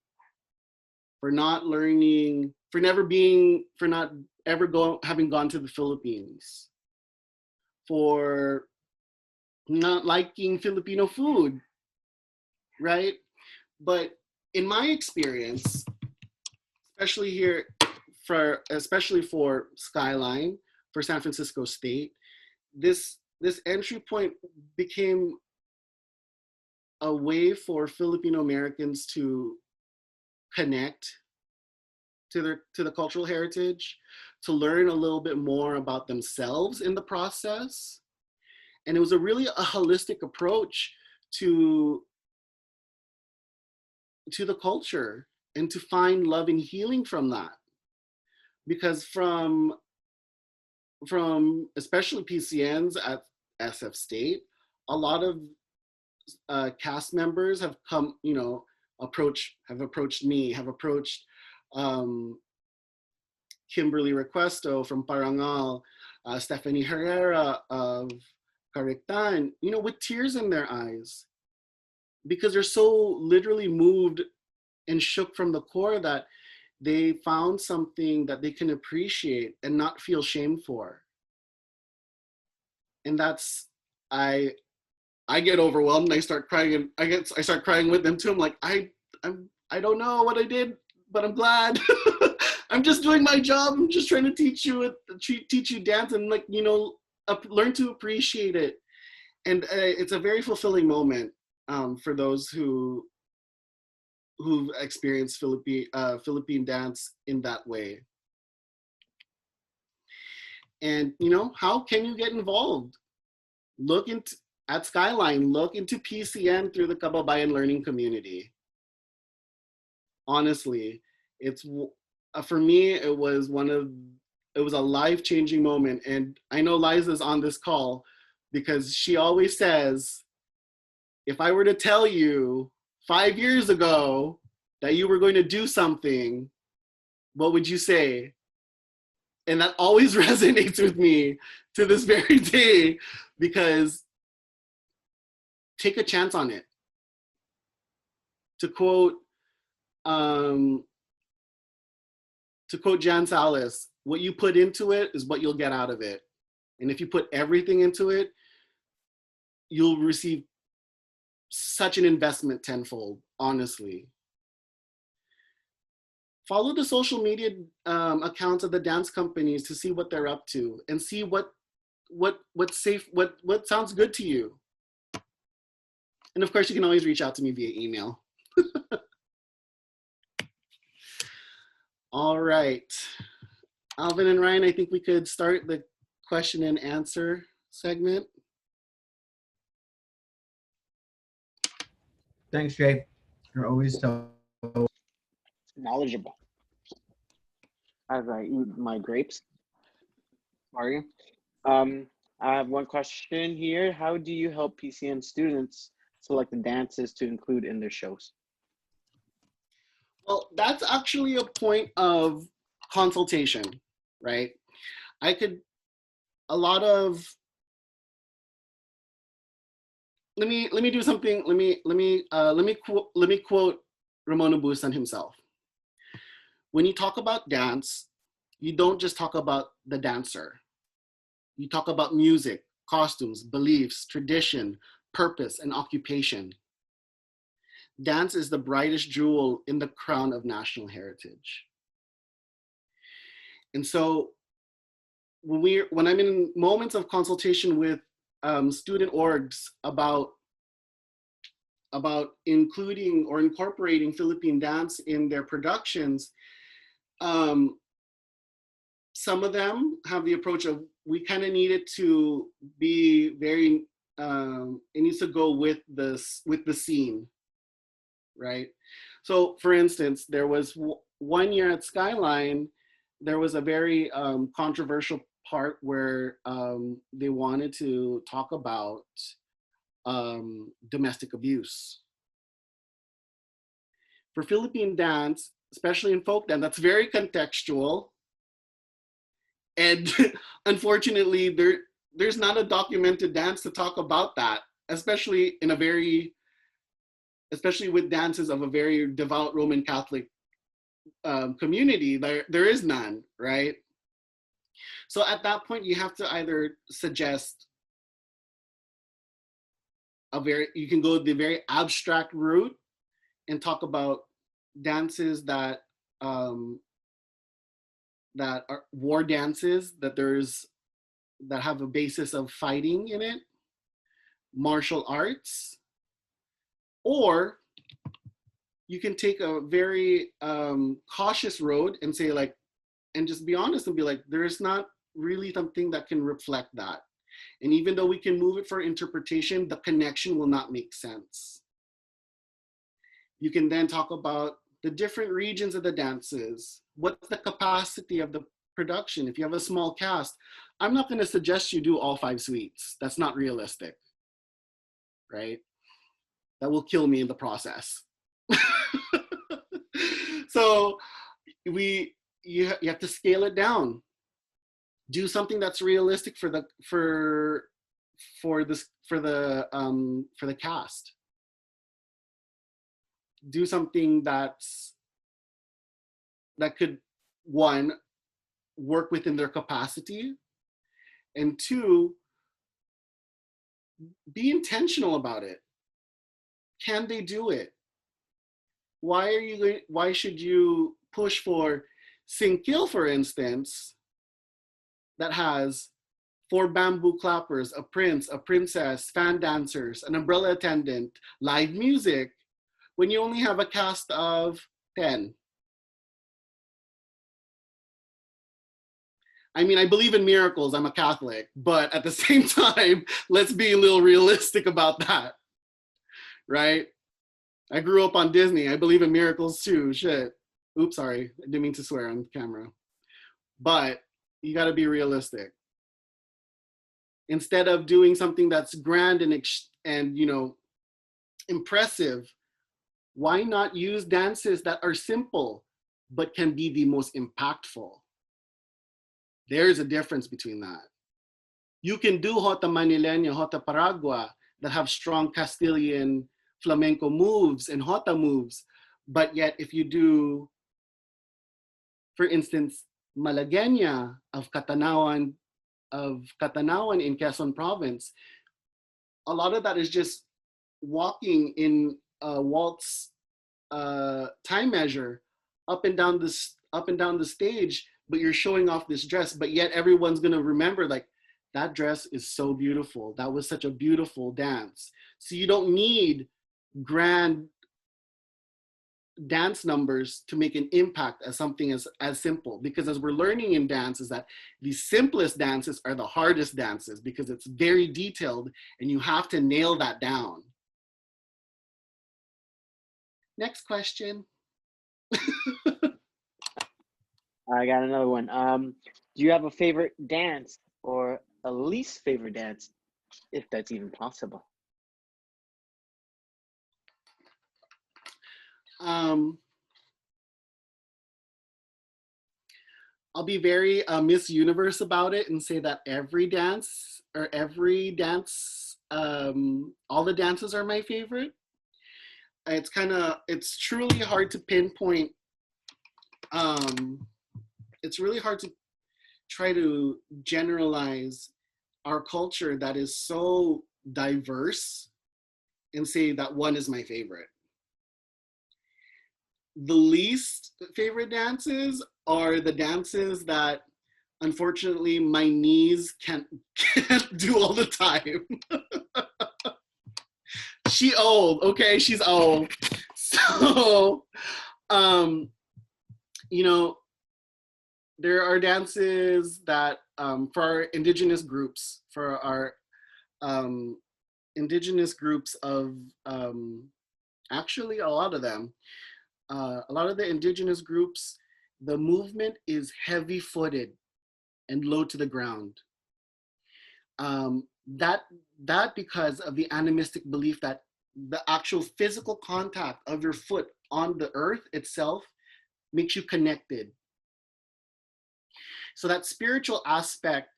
for not learning, for not ever having gone to the Philippines, for not liking Filipino food, right? But in my experience, especially for Skyline, for San Francisco State, this entry point became a way for Filipino Americans to connect to the cultural heritage, to learn a little bit more about themselves in the process. And it was really a holistic approach to the culture and to find love and healing from that. Because from especially PCNs at SF State, a lot of cast members have come, you know, approached me, have approached Kimberly Requesto from Parangal, Stephanie Herrera of Kariktan, you know, with tears in their eyes, because they're so literally moved and shook from the core that they found something that they can appreciate and not feel shame for. And that's, I get overwhelmed and I start crying, and I start crying with them too. I'm like, I don't know what I did, but I'm glad. I'm just doing my job. I'm just trying to teach you dance and like, you know, learn to appreciate it. And it's a very fulfilling moment for those who've experienced Philippine dance in that way. And you know, how can you get involved? Look at Skyline, look into PCN through the Kababayan Learning Community. Honestly, it's for me, it was a life-changing moment. And I know Liza's on this call because she always says, if I were to tell you 5 years ago that you were going to do something, what would you say? And that always resonates with me to this very day, because take a chance on it. To quote Jan Salas, what you put into it is what you'll get out of it. And if you put everything into it, you'll receive such an investment tenfold, honestly. Follow the social media accounts of the dance companies to see what they're up to and see what's safe, what sounds good to you. And of course, you can always reach out to me via email. All right. Alvin and Ryan, I think we could start the question and answer segment. Thanks, Jay. You're always so Knowledgeable. As I eat my grapes. Sorry. I have one question here. How do you help PCN students select the dances to include in their shows? Well, that's actually a point of consultation, right? Let me do something. Let me quote Ramon Abusan himself. When you talk about dance, you don't just talk about the dancer. You talk about music, costumes, beliefs, tradition, purpose, and occupation. Dance is the brightest jewel in the crown of national heritage. And so when I'm in moments of consultation with student orgs about including or incorporating Philippine dance in their productions, some of them have the approach of, we kind of need it to be very, it needs to go with the scene, right? So for instance, there was 1 year at Skyline, there was a very controversial part where they wanted to talk about domestic abuse. For Philippine dance, especially in folk dance, that's very contextual. And unfortunately, there's not a documented dance to talk about that, especially with dances of a very devout Roman Catholic community. There is none, right? So at that point, you have to either suggest you can go the very abstract route and talk about dances that are war dances, that have a basis of fighting in it, martial arts, or you can take a very cautious road and say like, and just be honest and be like, there's not really something that can reflect that. And even though we can move it for interpretation, the connection will not make sense. You can then talk about the different regions of the dances. What's the capacity of the production? If you have a small cast, I'm not going to suggest you do all 5 suites. That's not realistic, right? That will kill me in the process. So you have to scale it down. Do something that's realistic for the cast. Do something that could, 1, work within their capacity, and 2, be intentional about it. Can they do it? Why should you push for Singkil, for instance, that has 4 bamboo clappers, a prince, a princess, fan dancers, an umbrella attendant, live music, when you only have a cast of 10. I mean, I believe in miracles, I'm a Catholic, but at the same time, let's be a little realistic about that, right? I grew up on Disney, I believe in miracles too, shit. Oops, sorry, I didn't mean to swear on camera. But you gotta be realistic. Instead of doing something that's grand and you know, impressive, why not use dances that are simple, but can be the most impactful? There's a difference between that. You can do Jota Manileña, Jota Paragua that have strong Castilian flamenco moves and Jota moves, but yet if you do, for instance, Malagueña of Catanawan in Quezon province, a lot of that is just walking in a waltz time measure up and down the stage, but you're showing off this dress, but yet everyone's gonna remember like, that dress is so beautiful. That was such a beautiful dance. So you don't need grand dance numbers to make an impact as something as simple, because as we're learning in dance is that the simplest dances are the hardest dances because it's very detailed and you have to nail that down. Next question. I got another one. Do you have a favorite dance or a least favorite dance, if that's even possible? I'll be very Miss Universe about it and say that every dance, all the dances are my favorite. It's truly hard to pinpoint. It's really hard to try to generalize our culture that is so diverse and say that one is my favorite. The least favorite dances are the dances that unfortunately my knees can't do all the time. She old, okay, she's old. So, you know, there are dances that for our indigenous groups, for our indigenous groups of, actually a lot of them, a lot of the indigenous groups, the movement is heavy-footed and low to the ground. That because of the animistic belief that the actual physical contact of your foot on the earth itself makes you connected. So that spiritual aspect,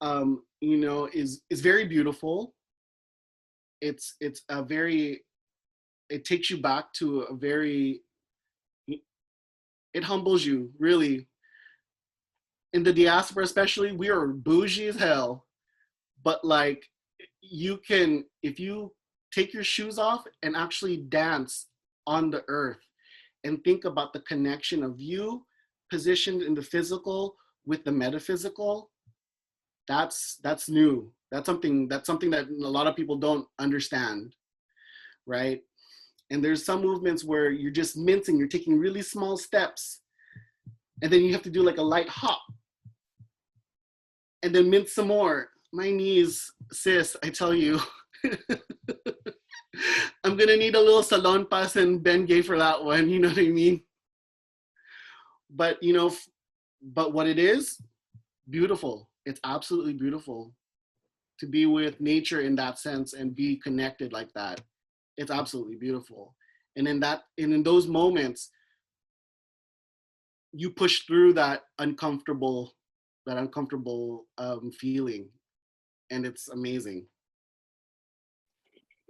you know, is very beautiful. It takes you back to a very, it humbles you, really. In the diaspora especially, we are bougie as hell. But like, you can, if you take your shoes off and actually dance on the earth and think about the connection of you positioned in the physical with the metaphysical, that's new. That's something that a lot of people don't understand, right? And there's some movements where you're just mincing, you're taking really small steps, and then you have to do like a light hop, and then mince some more. My knees, sis, I tell you, I'm gonna need a little salon pass and Bengay for that one, you know what I mean? But you know, but what it is, beautiful. It's absolutely beautiful to be with nature in that sense and be connected like that. It's absolutely beautiful. And in those moments, you push through that uncomfortable feeling, and it's amazing.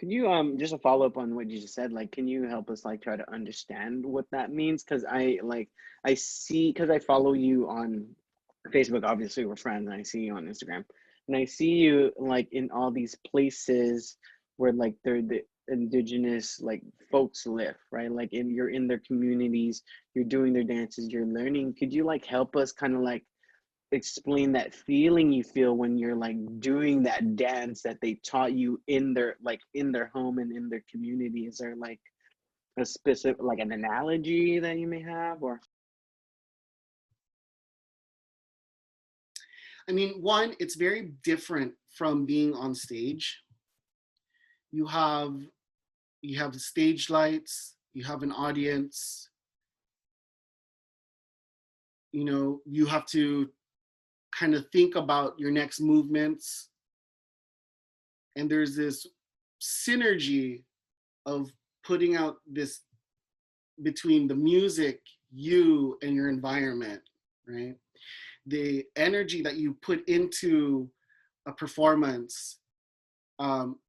Can you just a follow up on what you just said? Like, can you help us like try to understand what that means? Because I see, because I follow you on Facebook. Obviously, we're friends, and I see you on Instagram, and I see you like in all these places where like indigenous like folks live, right? Like you're in their communities, you're doing their dances, you're learning. Could you like help us kind of like explain that feeling you feel when you're like doing that dance that they taught you in their like in their home and in their community? Is there like a specific like an analogy that you may have? Or I mean, one, it's very different from being on stage. You have stage lights, you have an audience, you know, you have to kind of think about your next movements. And there's this synergy of putting out this between the music, you, and your environment, right? The energy that you put into a performance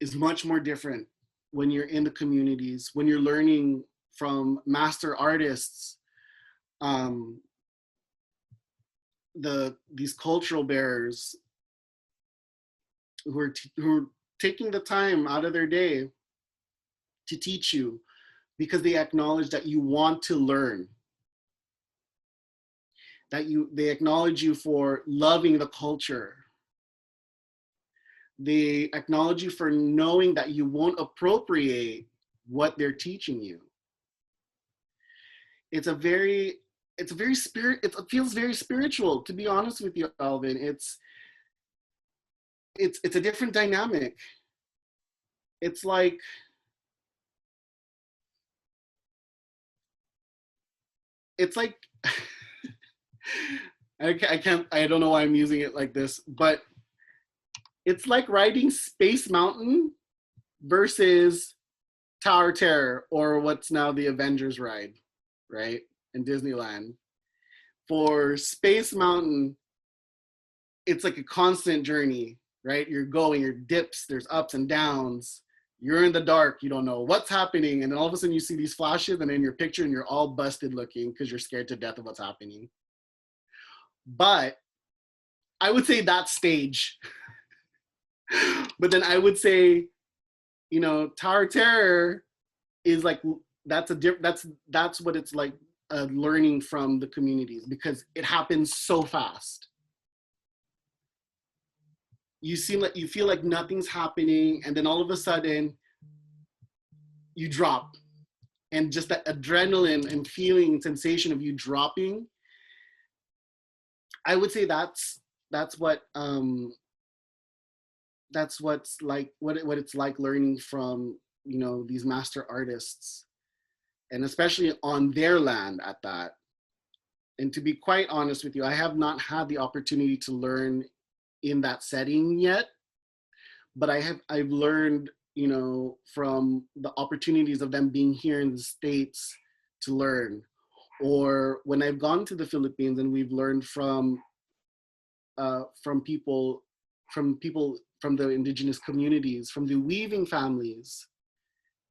is much more different when you're in the communities, when you're learning from master artists, these cultural bearers who are taking the time out of their day to teach you because they acknowledge that you want to learn, that they acknowledge you for loving the culture. They acknowledge you for knowing that you won't appropriate what they're teaching you. It feels very spiritual, to be honest with you, Alvin. It's a different dynamic. It's like, I don't know why I'm using it like this, but it's like riding Space Mountain versus Tower of Terror, or what's now the Avengers ride, right? In Disneyland. For Space Mountain, it's like a constant journey, right? You're going, your dips, there's ups and downs. You're in the dark, you don't know what's happening. And then all of a sudden you see these flashes and in your picture and you're all busted looking because you're scared to death of what's happening. But I would say that's stage. But then I would say, you know, Tower of Terror is like, that's what it's like, learning from the communities, because it happens so fast. You feel like nothing's happening, and then all of a sudden you drop, and just that adrenaline and feeling sensation of you dropping, I would say that's what's like what it's like learning from, you know, these master artists, and especially on their land at that. And to be quite honest with you, I have not had the opportunity to learn in that setting yet, but I've learned, you know, from the opportunities of them being here in the States to learn, or when I've gone to the Philippines and we've learned from people from the indigenous communities, from the weaving families.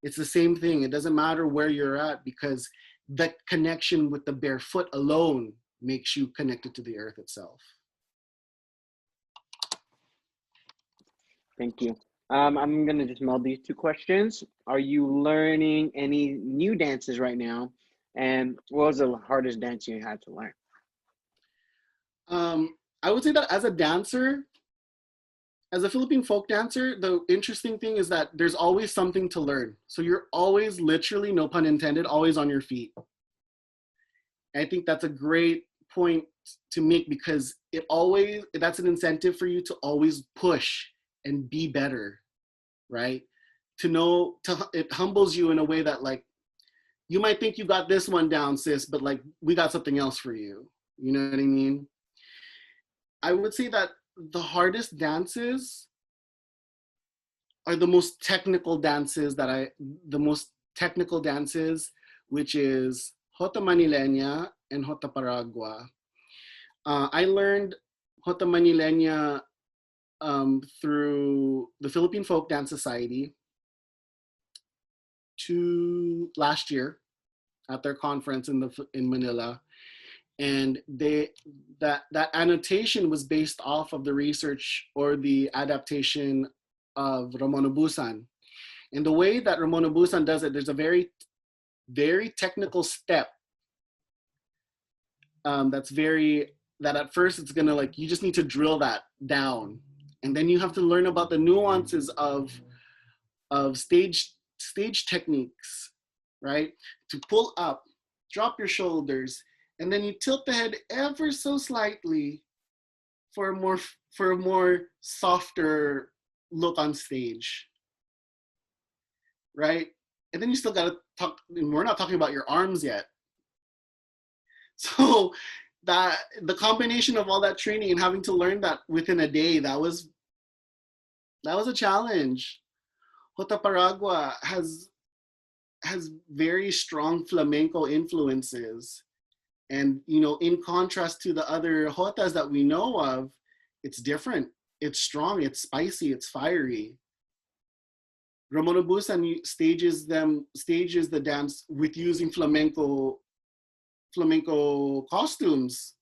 It's the same thing. It doesn't matter where you're at, because the connection with the bare foot alone makes you connected to the earth itself. thank you. I'm gonna just meld these two questions. Are you learning any new dances right now? And what was the hardest dance you had to learn? I would say that as a dancer, as a Philippine folk dancer, the interesting thing is that there's always something to learn. So you're always, literally, no pun intended, always on your feet. I think that's a great point to make, because that's an incentive for you to always push and be better, right? It humbles you in a way that, like, you might think you got this one down, sis, but like, we got something else for you. You know what I mean? I would say that the hardest dances are the most technical dances which is Jota Manileña and Jota Paragua. I learned Jota Manileña through the Philippine Folk Dance Society last year at their conference in Manila. And that annotation was based off of the research or the adaptation of Ramon Abusan. And the way that Ramon Abusan does it, there's a very, very technical step that at first it's gonna like, you just need to drill that down. And then you have to learn about the nuances of stage techniques, right? To pull up, drop your shoulders, and then you tilt the head ever so slightly for a more softer look on stage, right? And then you still gotta talk, and we're not talking about your arms yet. So that the combination of all that training and having to learn that within a day, that was a challenge. Jota Paragua has very strong flamenco influences. And, you know, in contrast to the other jotas that we know of, it's different. It's strong, it's spicy, it's fiery. Ramon Abusan stages the dance with using flamenco costumes.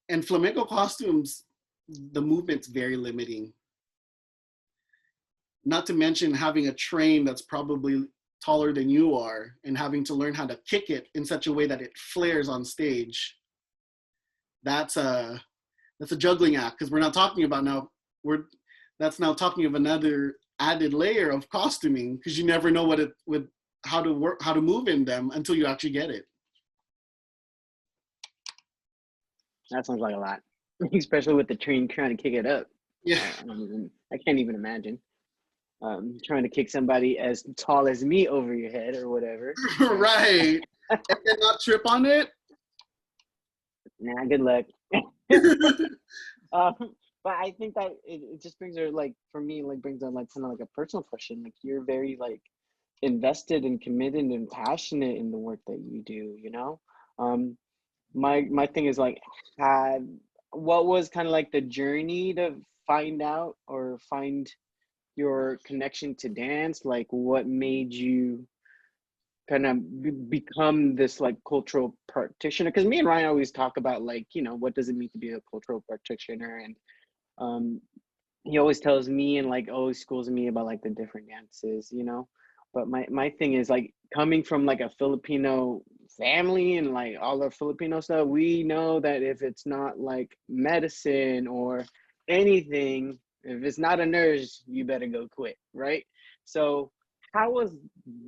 And flamenco costumes, the movement's very limiting. Not to mention having a train that's probably taller than you are and having to learn how to kick it in such a way that it flares on stage. That's a juggling act, because we're not talking about that's now talking of another added layer of costuming, because you never know how to move in them until you actually get it. That sounds like a lot, especially with the train trying to kick it up. Yeah. I can't even imagine. Trying to kick somebody as tall as me over your head or whatever. Right. And then not trip on it. Nah, good luck. But I think that it just brings her, like, for me, like, brings on, like, kind of like a personal question. Like, you're very, like, invested and committed and passionate in the work that you do, you know? My thing is, like, what was kind of like the journey to find out or find your connection to dance? Like, what made you kind of become this, like, cultural practitioner? Because me and Ryan always talk about, like, you know, what does it mean to be a cultural practitioner? And he always tells me and, like, always schools me about, like, the different dances, you know? But my thing is, like, coming from, like, a Filipino family and, like, all our Filipino stuff, we know that if it's not, like, medicine or anything, if it's not a nurse, you better go quit, right? So how was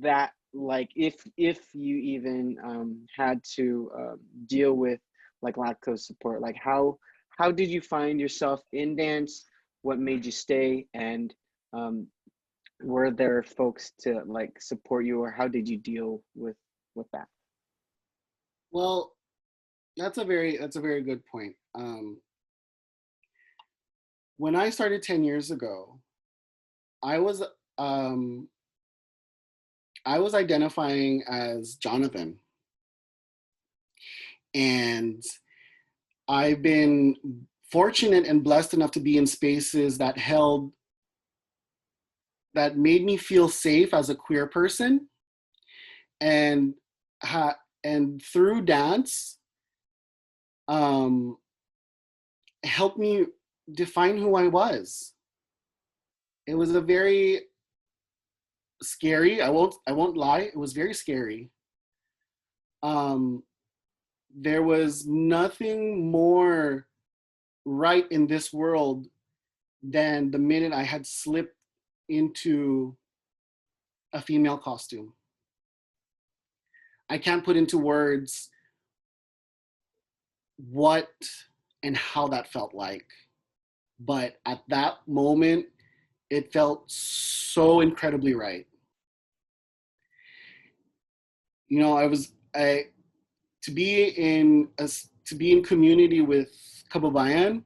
that, like, if you even had to deal with, like, lactose support? Like, how did you find yourself in dance? What made you stay? And were there folks to, like, support you, or how did you deal with that? Well, that's a very good point. When I started 10 years ago, I was identifying as Jonathan, and I've been fortunate and blessed enough to be in spaces that made me feel safe as a queer person, and through dance, helped me define who I was. It was a very scary, I won't lie, it was very scary. There was nothing more right in this world than the minute I had slipped into a female costume. I can't put into words what and how that felt like. But at that moment, it felt so incredibly right. You know, to be in community with kababayan,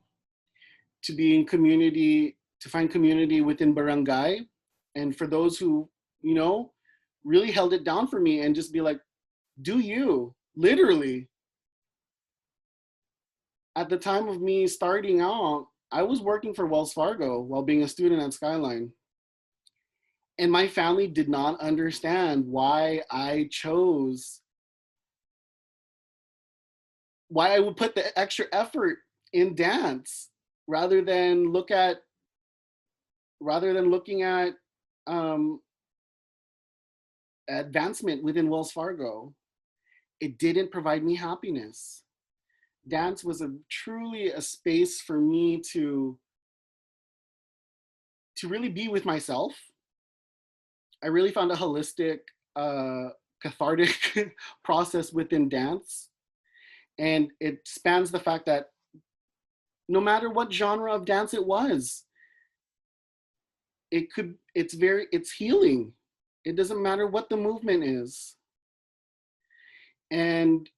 to find community within barangay, and for those who, you know, really held it down for me and just be like, do you, literally. At the time of me starting out, I was working for Wells Fargo while being a student at Skyline. And my family did not understand why I would put the extra effort in dance rather than looking at um, advancement within Wells Fargo. It didn't provide me happiness. Dance was truly a space for me to really be with myself. I really found a holistic, cathartic process within dance. And it spans the fact that no matter what genre of dance it was, it's healing. It doesn't matter what the movement is. And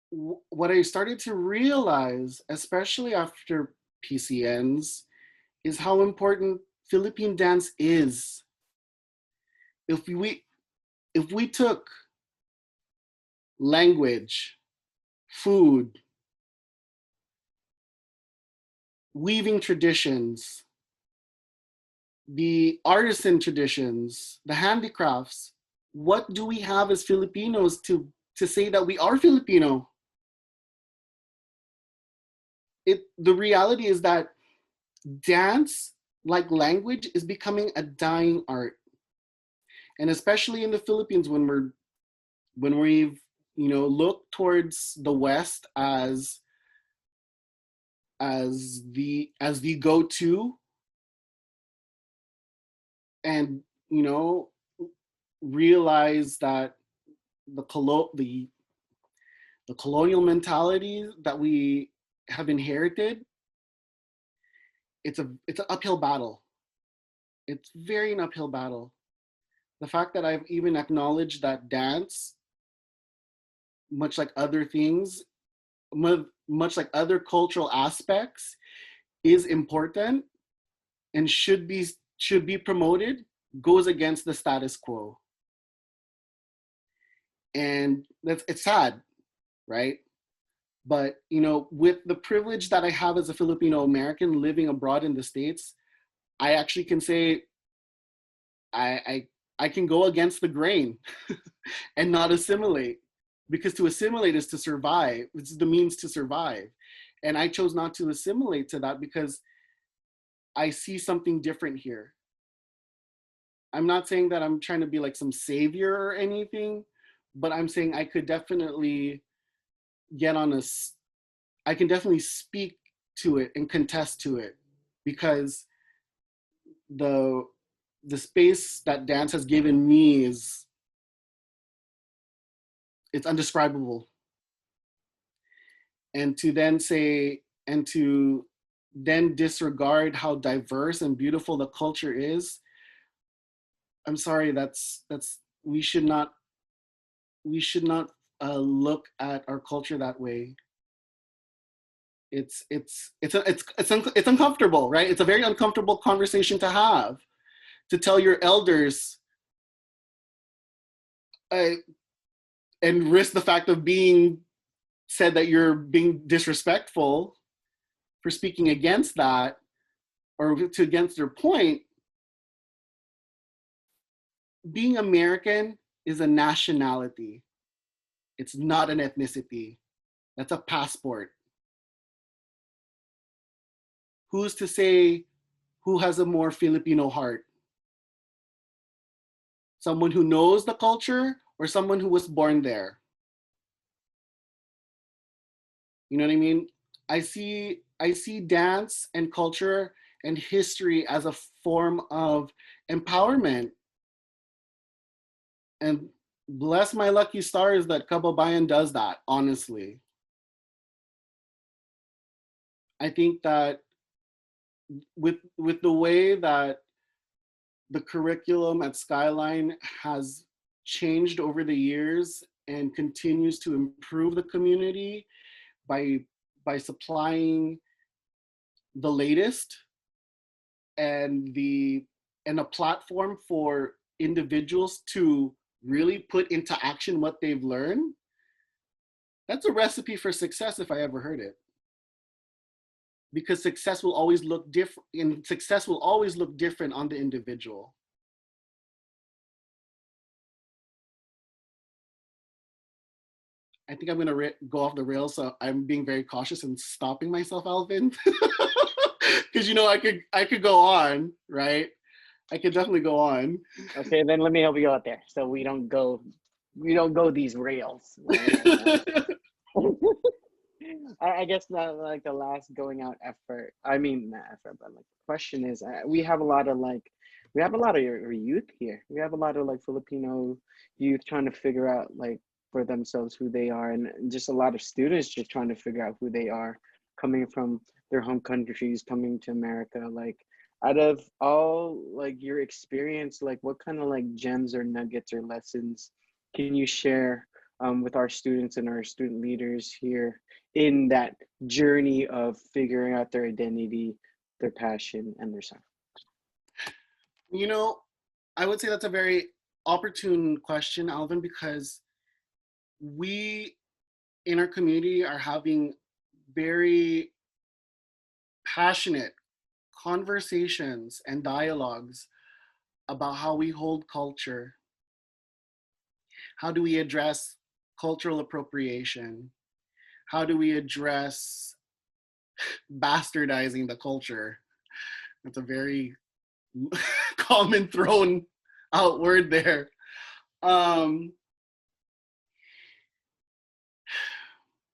what I started to realize, especially after PCNs, is how important Philippine dance is. If we took language, food, weaving traditions, the artisan traditions, the handicrafts, what do we have as Filipinos to say that we are Filipino? The reality is that dance, like language, is becoming a dying art. And especially in the Philippines, when we've looked towards the West as the go-to, and realize that the colonial mentality that we have inherited, it's an uphill battle. It's very an uphill battle. The fact that I've even acknowledged that dance, much like other things, much like other cultural aspects, is important and should be promoted, goes against the status quo. And it's sad, right? But with the privilege that I have as a Filipino American living abroad in the States, I actually can say I can go against the grain and not assimilate, because to assimilate is to survive. It's the means to survive. And I chose not to assimilate to that because I see something different here. I'm not saying that I'm trying to be like some savior or anything, but I'm saying I could definitely I can definitely speak to it and contest to it, because the space that dance has given me it's undescribable. And to then disregard how diverse and beautiful the culture is, I'm sorry, we should not look at our culture that way. It's uncomfortable, right? It's a very uncomfortable conversation to have, to tell your elders and risk the fact of being said that you're being disrespectful for speaking against that or against their point. Being American is a nationality. It's not an ethnicity. That's a passport. Who's to say who has a more Filipino heart? Someone who knows the culture or someone who was born there? You know what I mean? I see dance and culture and history as a form of empowerment. And bless my lucky stars that Kababayan does that, honestly. I think that with the way that the curriculum at Skyline has changed over the years and continues to improve the community by supplying the latest and a platform for individuals to really put into action what they've learned, that's a recipe for success if I ever heard it. Because success will always look different, and success will always look different on the individual. I think I'm gonna go off the rails, so I'm being very cautious and stopping myself, Alvin. because I could go on, right? I could definitely go on. Okay, then let me help you out there, so we don't go these rails. Right? I guess that, like, the last going out effort. I mean, not effort, but like the question is, we have a lot of your youth here. We have a lot of like Filipino youth trying to figure out like for themselves who they are, and just a lot of students just trying to figure out who they are, coming from their home countries, coming to America. Like, out of all like your experience, like what kind of like gems or nuggets or lessons can you share with our students and our student leaders here in that journey of figuring out their identity, their passion, and their sound? You know, I would say that's a very opportune question, Alvin, because we in our community are having very passionate conversations and dialogues about how we hold culture. How do we address cultural appropriation? How do we address bastardizing the culture? That's a very common thrown out word there.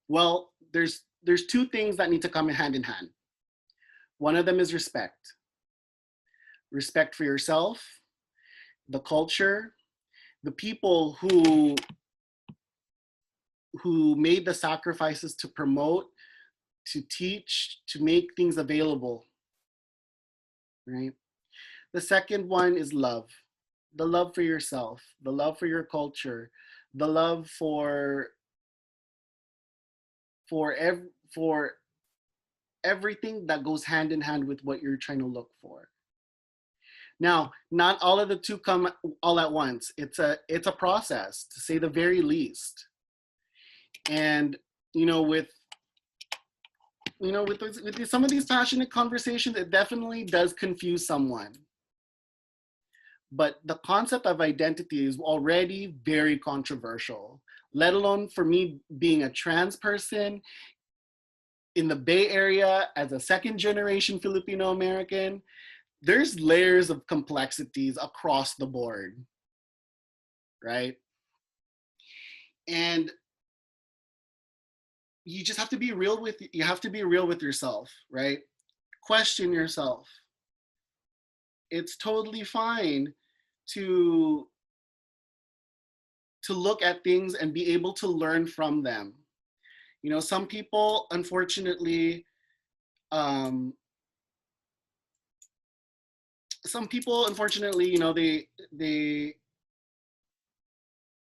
Well, there's two things that need to come hand in hand. One of them is respect. Respect for yourself, the culture, the people who made the sacrifices to promote, to teach, to make things available, right? The second one is love. The love for yourself, the love for your culture, the love for everything that goes hand in hand with what you're trying to look for. Now, not all of the two come all at once. It's a process, to say the very least. And with some of these passionate conversations, it definitely does confuse someone. But the concept of identity is already very controversial, let alone for me being a trans person in the Bay Area as a second generation Filipino American. There's layers of complexities across the board, right? And you just have to be real with yourself, right? Question yourself. It's totally fine to look at things and be able to learn from them. Some people, unfortunately, they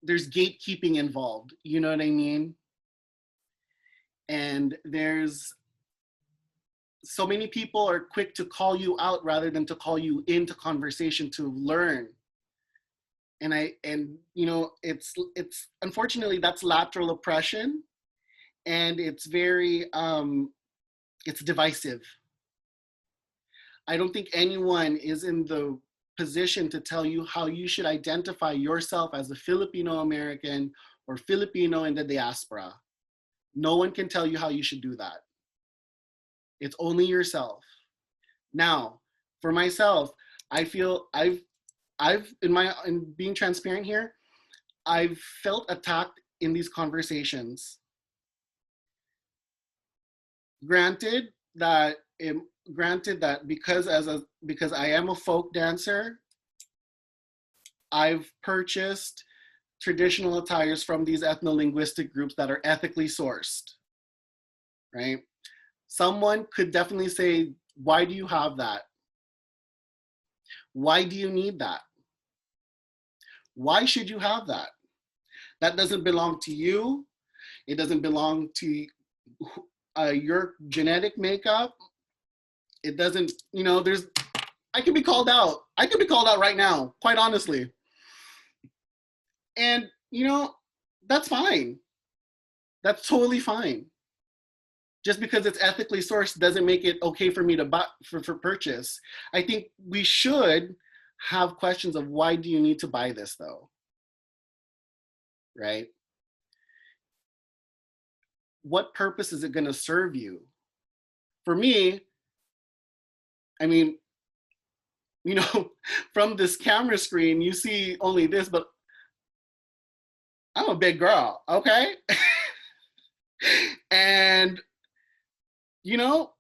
there's gatekeeping involved. You know what I mean? And there's so many people are quick to call you out rather than to call you into conversation to learn. And it's unfortunately, that's lateral oppression, and it's very it's divisive. I don't think anyone is in the position to tell you how you should identify yourself as a Filipino American or Filipino in the diaspora. No one can tell you how you should do that. It's only yourself. Now, for myself, I feel I've in being transparent here, I've felt attacked in these conversations. Granted that because I am a folk dancer, I've purchased traditional attires from these ethno-linguistic groups that are ethically sourced, right? Someone could definitely say, why do you have that? Why do you need that? Why should you have that? That doesn't belong to you. It doesn't belong to your genetic makeup. It doesn't, I could be called out. I could be called out right now, quite honestly. And, that's fine. That's totally fine. Just because it's ethically sourced doesn't make it okay for me to buy for purchase. I think we should have questions of, why do you need to buy this though? Right? What purpose is it going to serve you? For me, I mean, you know, from this camera screen, you see only this, but I'm a big girl, okay? And, you know,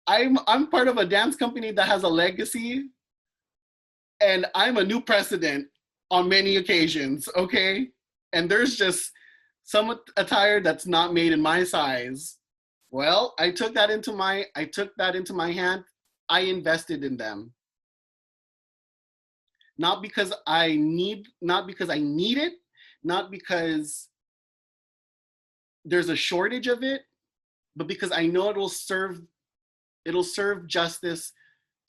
I'm part of a dance company that has a legacy, and I'm a new president on many occasions, okay? And there's just some attire that's not made in my size. Well, I took that into my hand. I invested in them. Not because I need it, not because there's a shortage of it, but because I know it'll serve justice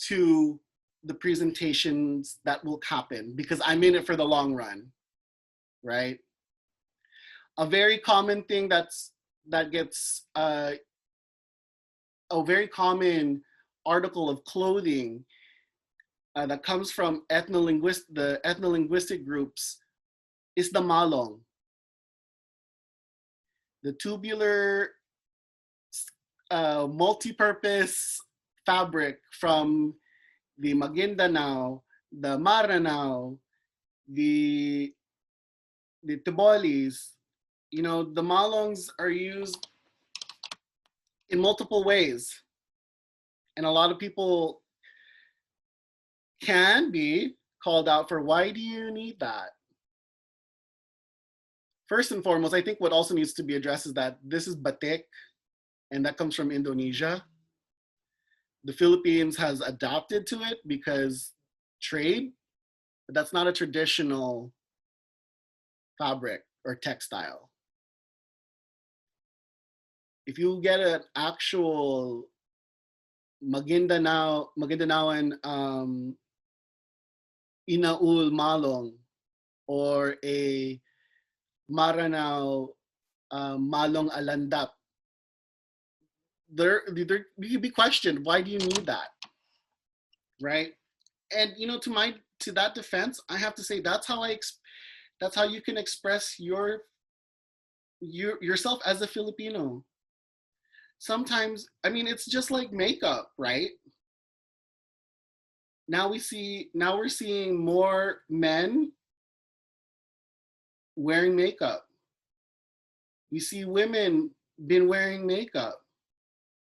to the presentations that will happen, because I'm in it for the long run, right? A very common thing that gets a very common article of clothing that comes from the ethno-linguistic groups is the malong, the tubular multi-purpose fabric from the Maguindanao, the Maranao, the Tibolis. You know, the malongs are used in multiple ways. And a lot of people can be called out for, why do you need that? First and foremost, I think what also needs to be addressed is that this is batik, and that comes from Indonesia. The Philippines has adapted to it because trade, but that's not a traditional fabric or textile. If you get an actual Maguindanaoan Inaul Malong, or a Maranao Malong Alandap, you could be questioned, why do you need that, right? And you know, to that defense, I have to say that's how you can express yourself as a Filipino. Sometimes, I mean, it's just like makeup, right? Now we're seeing more men wearing makeup. We see women been wearing makeup.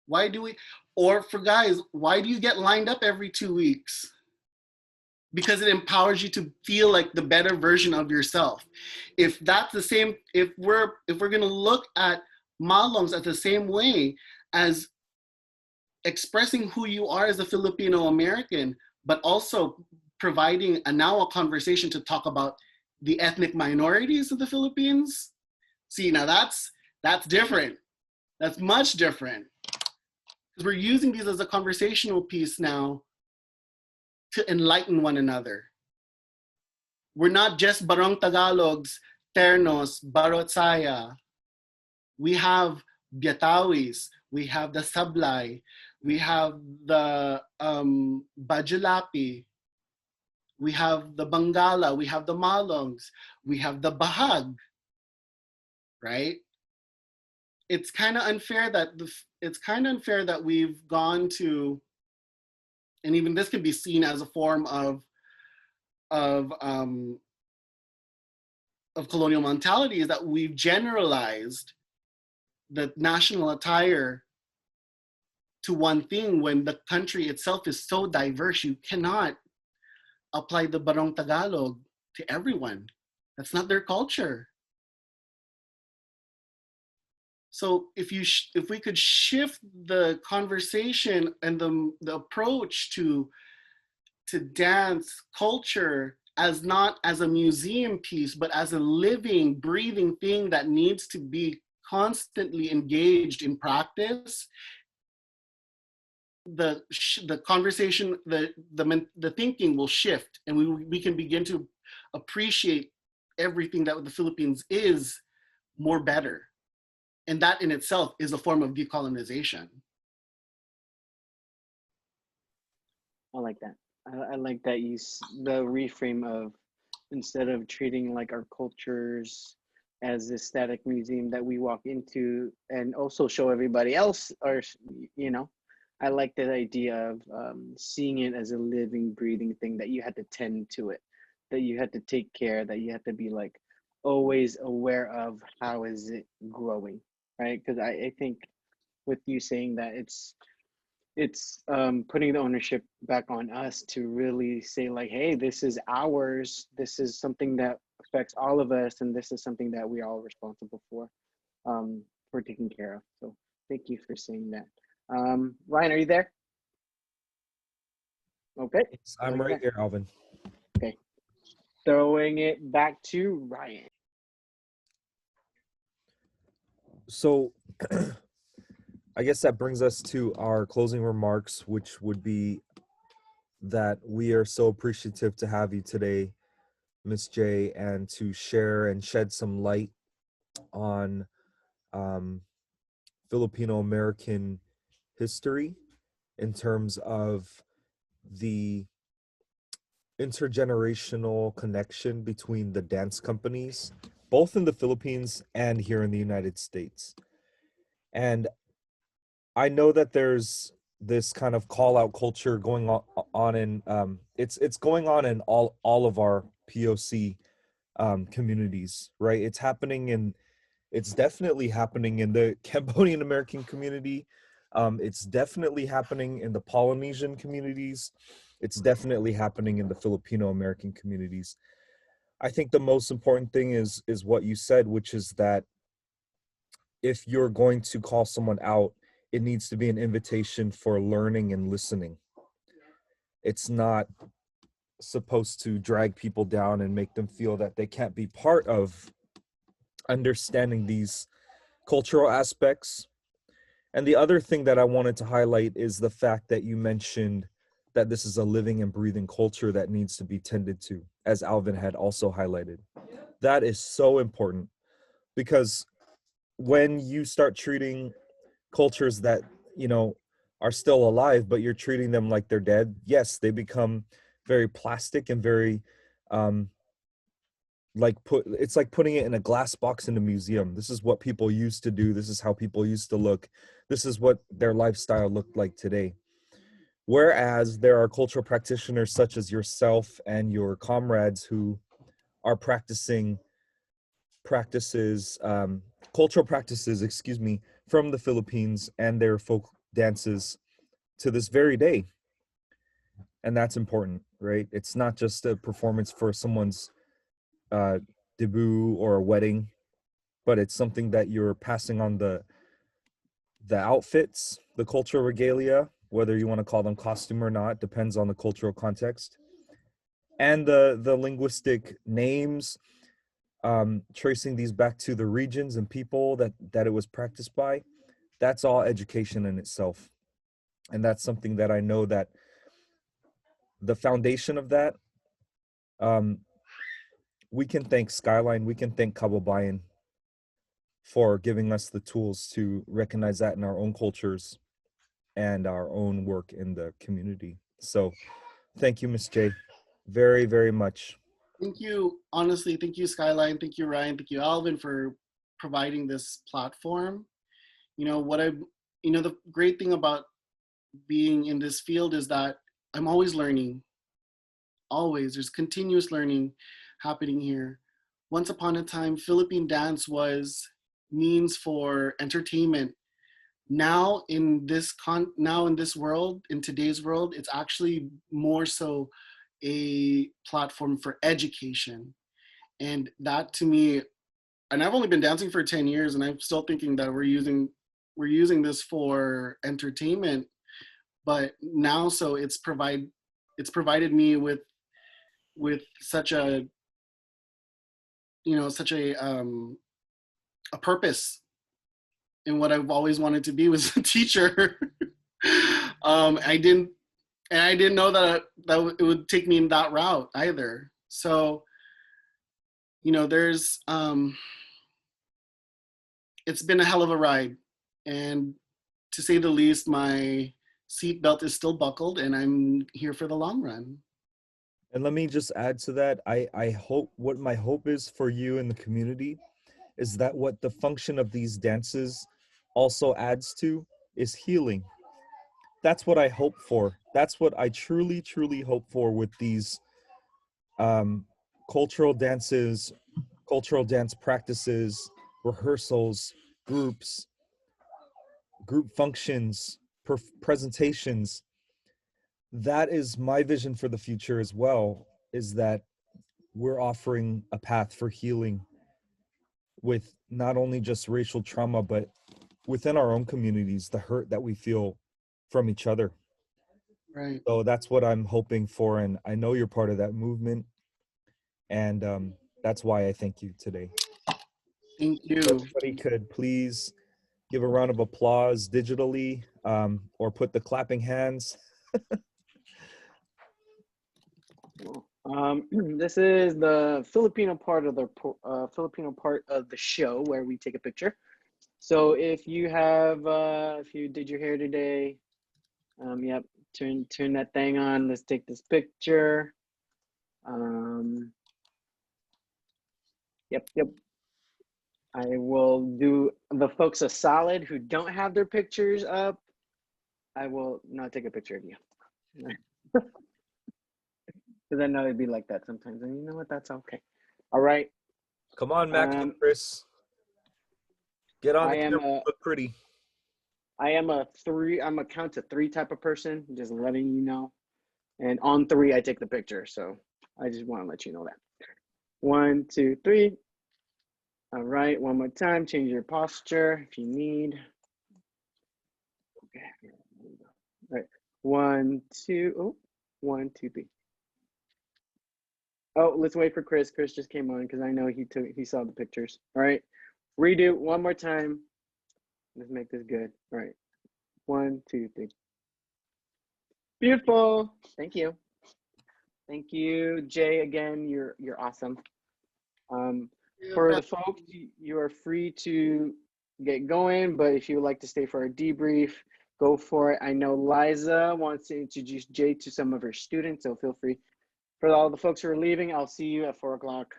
Why do we, or for guys, why do you get lined up every 2 weeks? Because it empowers you to feel like the better version of yourself. If that's the same, if we're gonna look at malongs as the same way as expressing who you are as a Filipino American, but also providing a conversation to talk about the ethnic minorities of the Philippines. See, now that's different. That's much different. Because we're using these as a conversational piece now to enlighten one another. We're not just Barong Tagalogs, Ternos, Barotsaya. We have Biatawis, we have the Sablay, we have the Bajulapi, we have the Bangala, we have the Malongs, we have the Bahag, right? It's kind of unfair that we've gone to, and even this could be seen as a form of colonial mentality, is that we've generalized the national attire to one thing when the country itself is so diverse. You cannot apply the Barong Tagalog to everyone. That's not their culture. So if we could shift the conversation and the approach to dance culture as not as a museum piece, but as a living, breathing thing that needs to be constantly engaged in practice, the conversation, the thinking will shift, and we can begin to appreciate everything that the Philippines is more better. And that in itself is a form of decolonization. I like that. I like that the reframe of, instead of treating like our cultures as this static museum that we walk into and also show everybody else, or, you know, I like the idea of seeing it as a living, breathing thing that you had to tend to it, that you had to take care, that you had to be like always aware of how is it growing, right? Because I think with you saying that it's putting the ownership back on us to really say like, hey, this is ours. This is something that affects all of us, and this is something that we're all responsible for taking care of. So thank you for saying that. Ryan, are you there? Okay. Yes, I'm right here, Alvin. Okay. Throwing it back to Ryan. So I guess that brings us to our closing remarks, which would be that we are so appreciative to have you today, Miss J, and to share and shed some light on um, Filipino American history in terms of the intergenerational connection between the dance companies, both in the Philippines and here in the United States. And I know that there's this kind of call out culture going on in it's going on in all of our POC communities, right? It's definitely happening in the Cambodian American community. It's definitely happening in the Polynesian communities. It's definitely happening in the Filipino American communities. I think the most important thing is what you said, which is that if you're going to call someone out, it needs to be an invitation for learning and listening. It's not supposed to drag people down and make them feel that they can't be part of understanding these cultural aspects. And the other thing that I wanted to highlight is the fact that you mentioned that this is a living and breathing culture that needs to be tended to, as Alvin had also highlighted. That is so important because when you start treating cultures that, you know, are still alive, but you're treating them like they're dead, yes, they become very plastic and very it's like putting it in a glass box in a museum. This is what people used to do. This is how people used to look. This is what their lifestyle looked like today. Whereas there are cultural practitioners such as yourself and your comrades who are practicing practices, cultural practices, excuse me, from the Philippines and their folk dances to this very day. And that's important, right? It's not just a performance for someone's uh, debut or a wedding, but it's something that you're passing on the outfits, the cultural regalia, whether you want to call them costume or not, depends on the cultural context, and the linguistic names, tracing these back to the regions and people that it was practiced by. That's all education in itself, and that's something that I know that the foundation of that, um, we can thank Skyline, we can thank Kababayan for giving us the tools to recognize that in our own cultures and our own work in the community. So thank you, Miss J, very, very much. Thank you. Honestly, thank you, Skyline. Thank you, Ryan. Thank you, Alvin, for providing this platform. You know, the great thing about being in this field is that I'm always learning. Always. There's continuous learning happening here. Once upon a time, Philippine dance was means for entertainment. Now in this world, in today's world, it's actually more so a platform for education. And that to me, and I've only been dancing for 10 years and I'm still thinking that we're using this for entertainment, but now so it's provided me with such a purpose in what I've always wanted to be was a teacher. I didn't know that it would take me in that route either. So, there's it's been a hell of a ride, and to say the least, my seatbelt is still buckled, and I'm here for the long run. And let me just add to that. I hope what my hope is for you in the community is that what the function of these dances also adds to is healing. that's what I hope for. That's what I truly, truly hope for with these cultural dances, cultural dance practices, rehearsals, groups, group functions, presentations. That is my vision for the future as well, is that we're offering a path for healing with not only just racial trauma, but within our own communities, the hurt that we feel from each other. Right. So that's what I'm hoping for. And I know you're part of that movement. And that's why I thank you today. Thank If you. everybody could please give a round of applause digitally, or put the clapping hands. This is the Filipino part of the Filipino part of the show where we take a picture. So if you have, if you did your hair today, yep, turn that thing on. Let's take this picture. Yep. I will do the folks a solid who don't have their pictures up. I will not take a picture of you. Because I know it'd be like that sometimes. And you know what? That's okay. All right. Come on, Max and Chris. Get on the camera, look pretty. I am a count to three type of person, just letting you know. And on three, I take the picture. So I just want to let you know that. 1, 2, 3. All right, one more time. Change your posture if you need. Okay. All right. 1, 2. Oh, 1, 2, 3. Oh, let's wait for Chris. Chris just came on because I know he saw the pictures. All right. Redo one more time. Let's make this good. All right. 1, 2, 3. Beautiful. Thank you. Thank you, Jay. Again, you're awesome. For the folks, you are free to get going, but if you would like to stay for a debrief, go for it. I know Liza wants to introduce Jay to some of her students, so feel free. For all the folks who are leaving, I'll see you at 4 o'clock.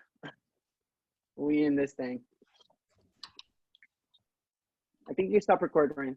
We in this thing. I think you stop recording, Ryan.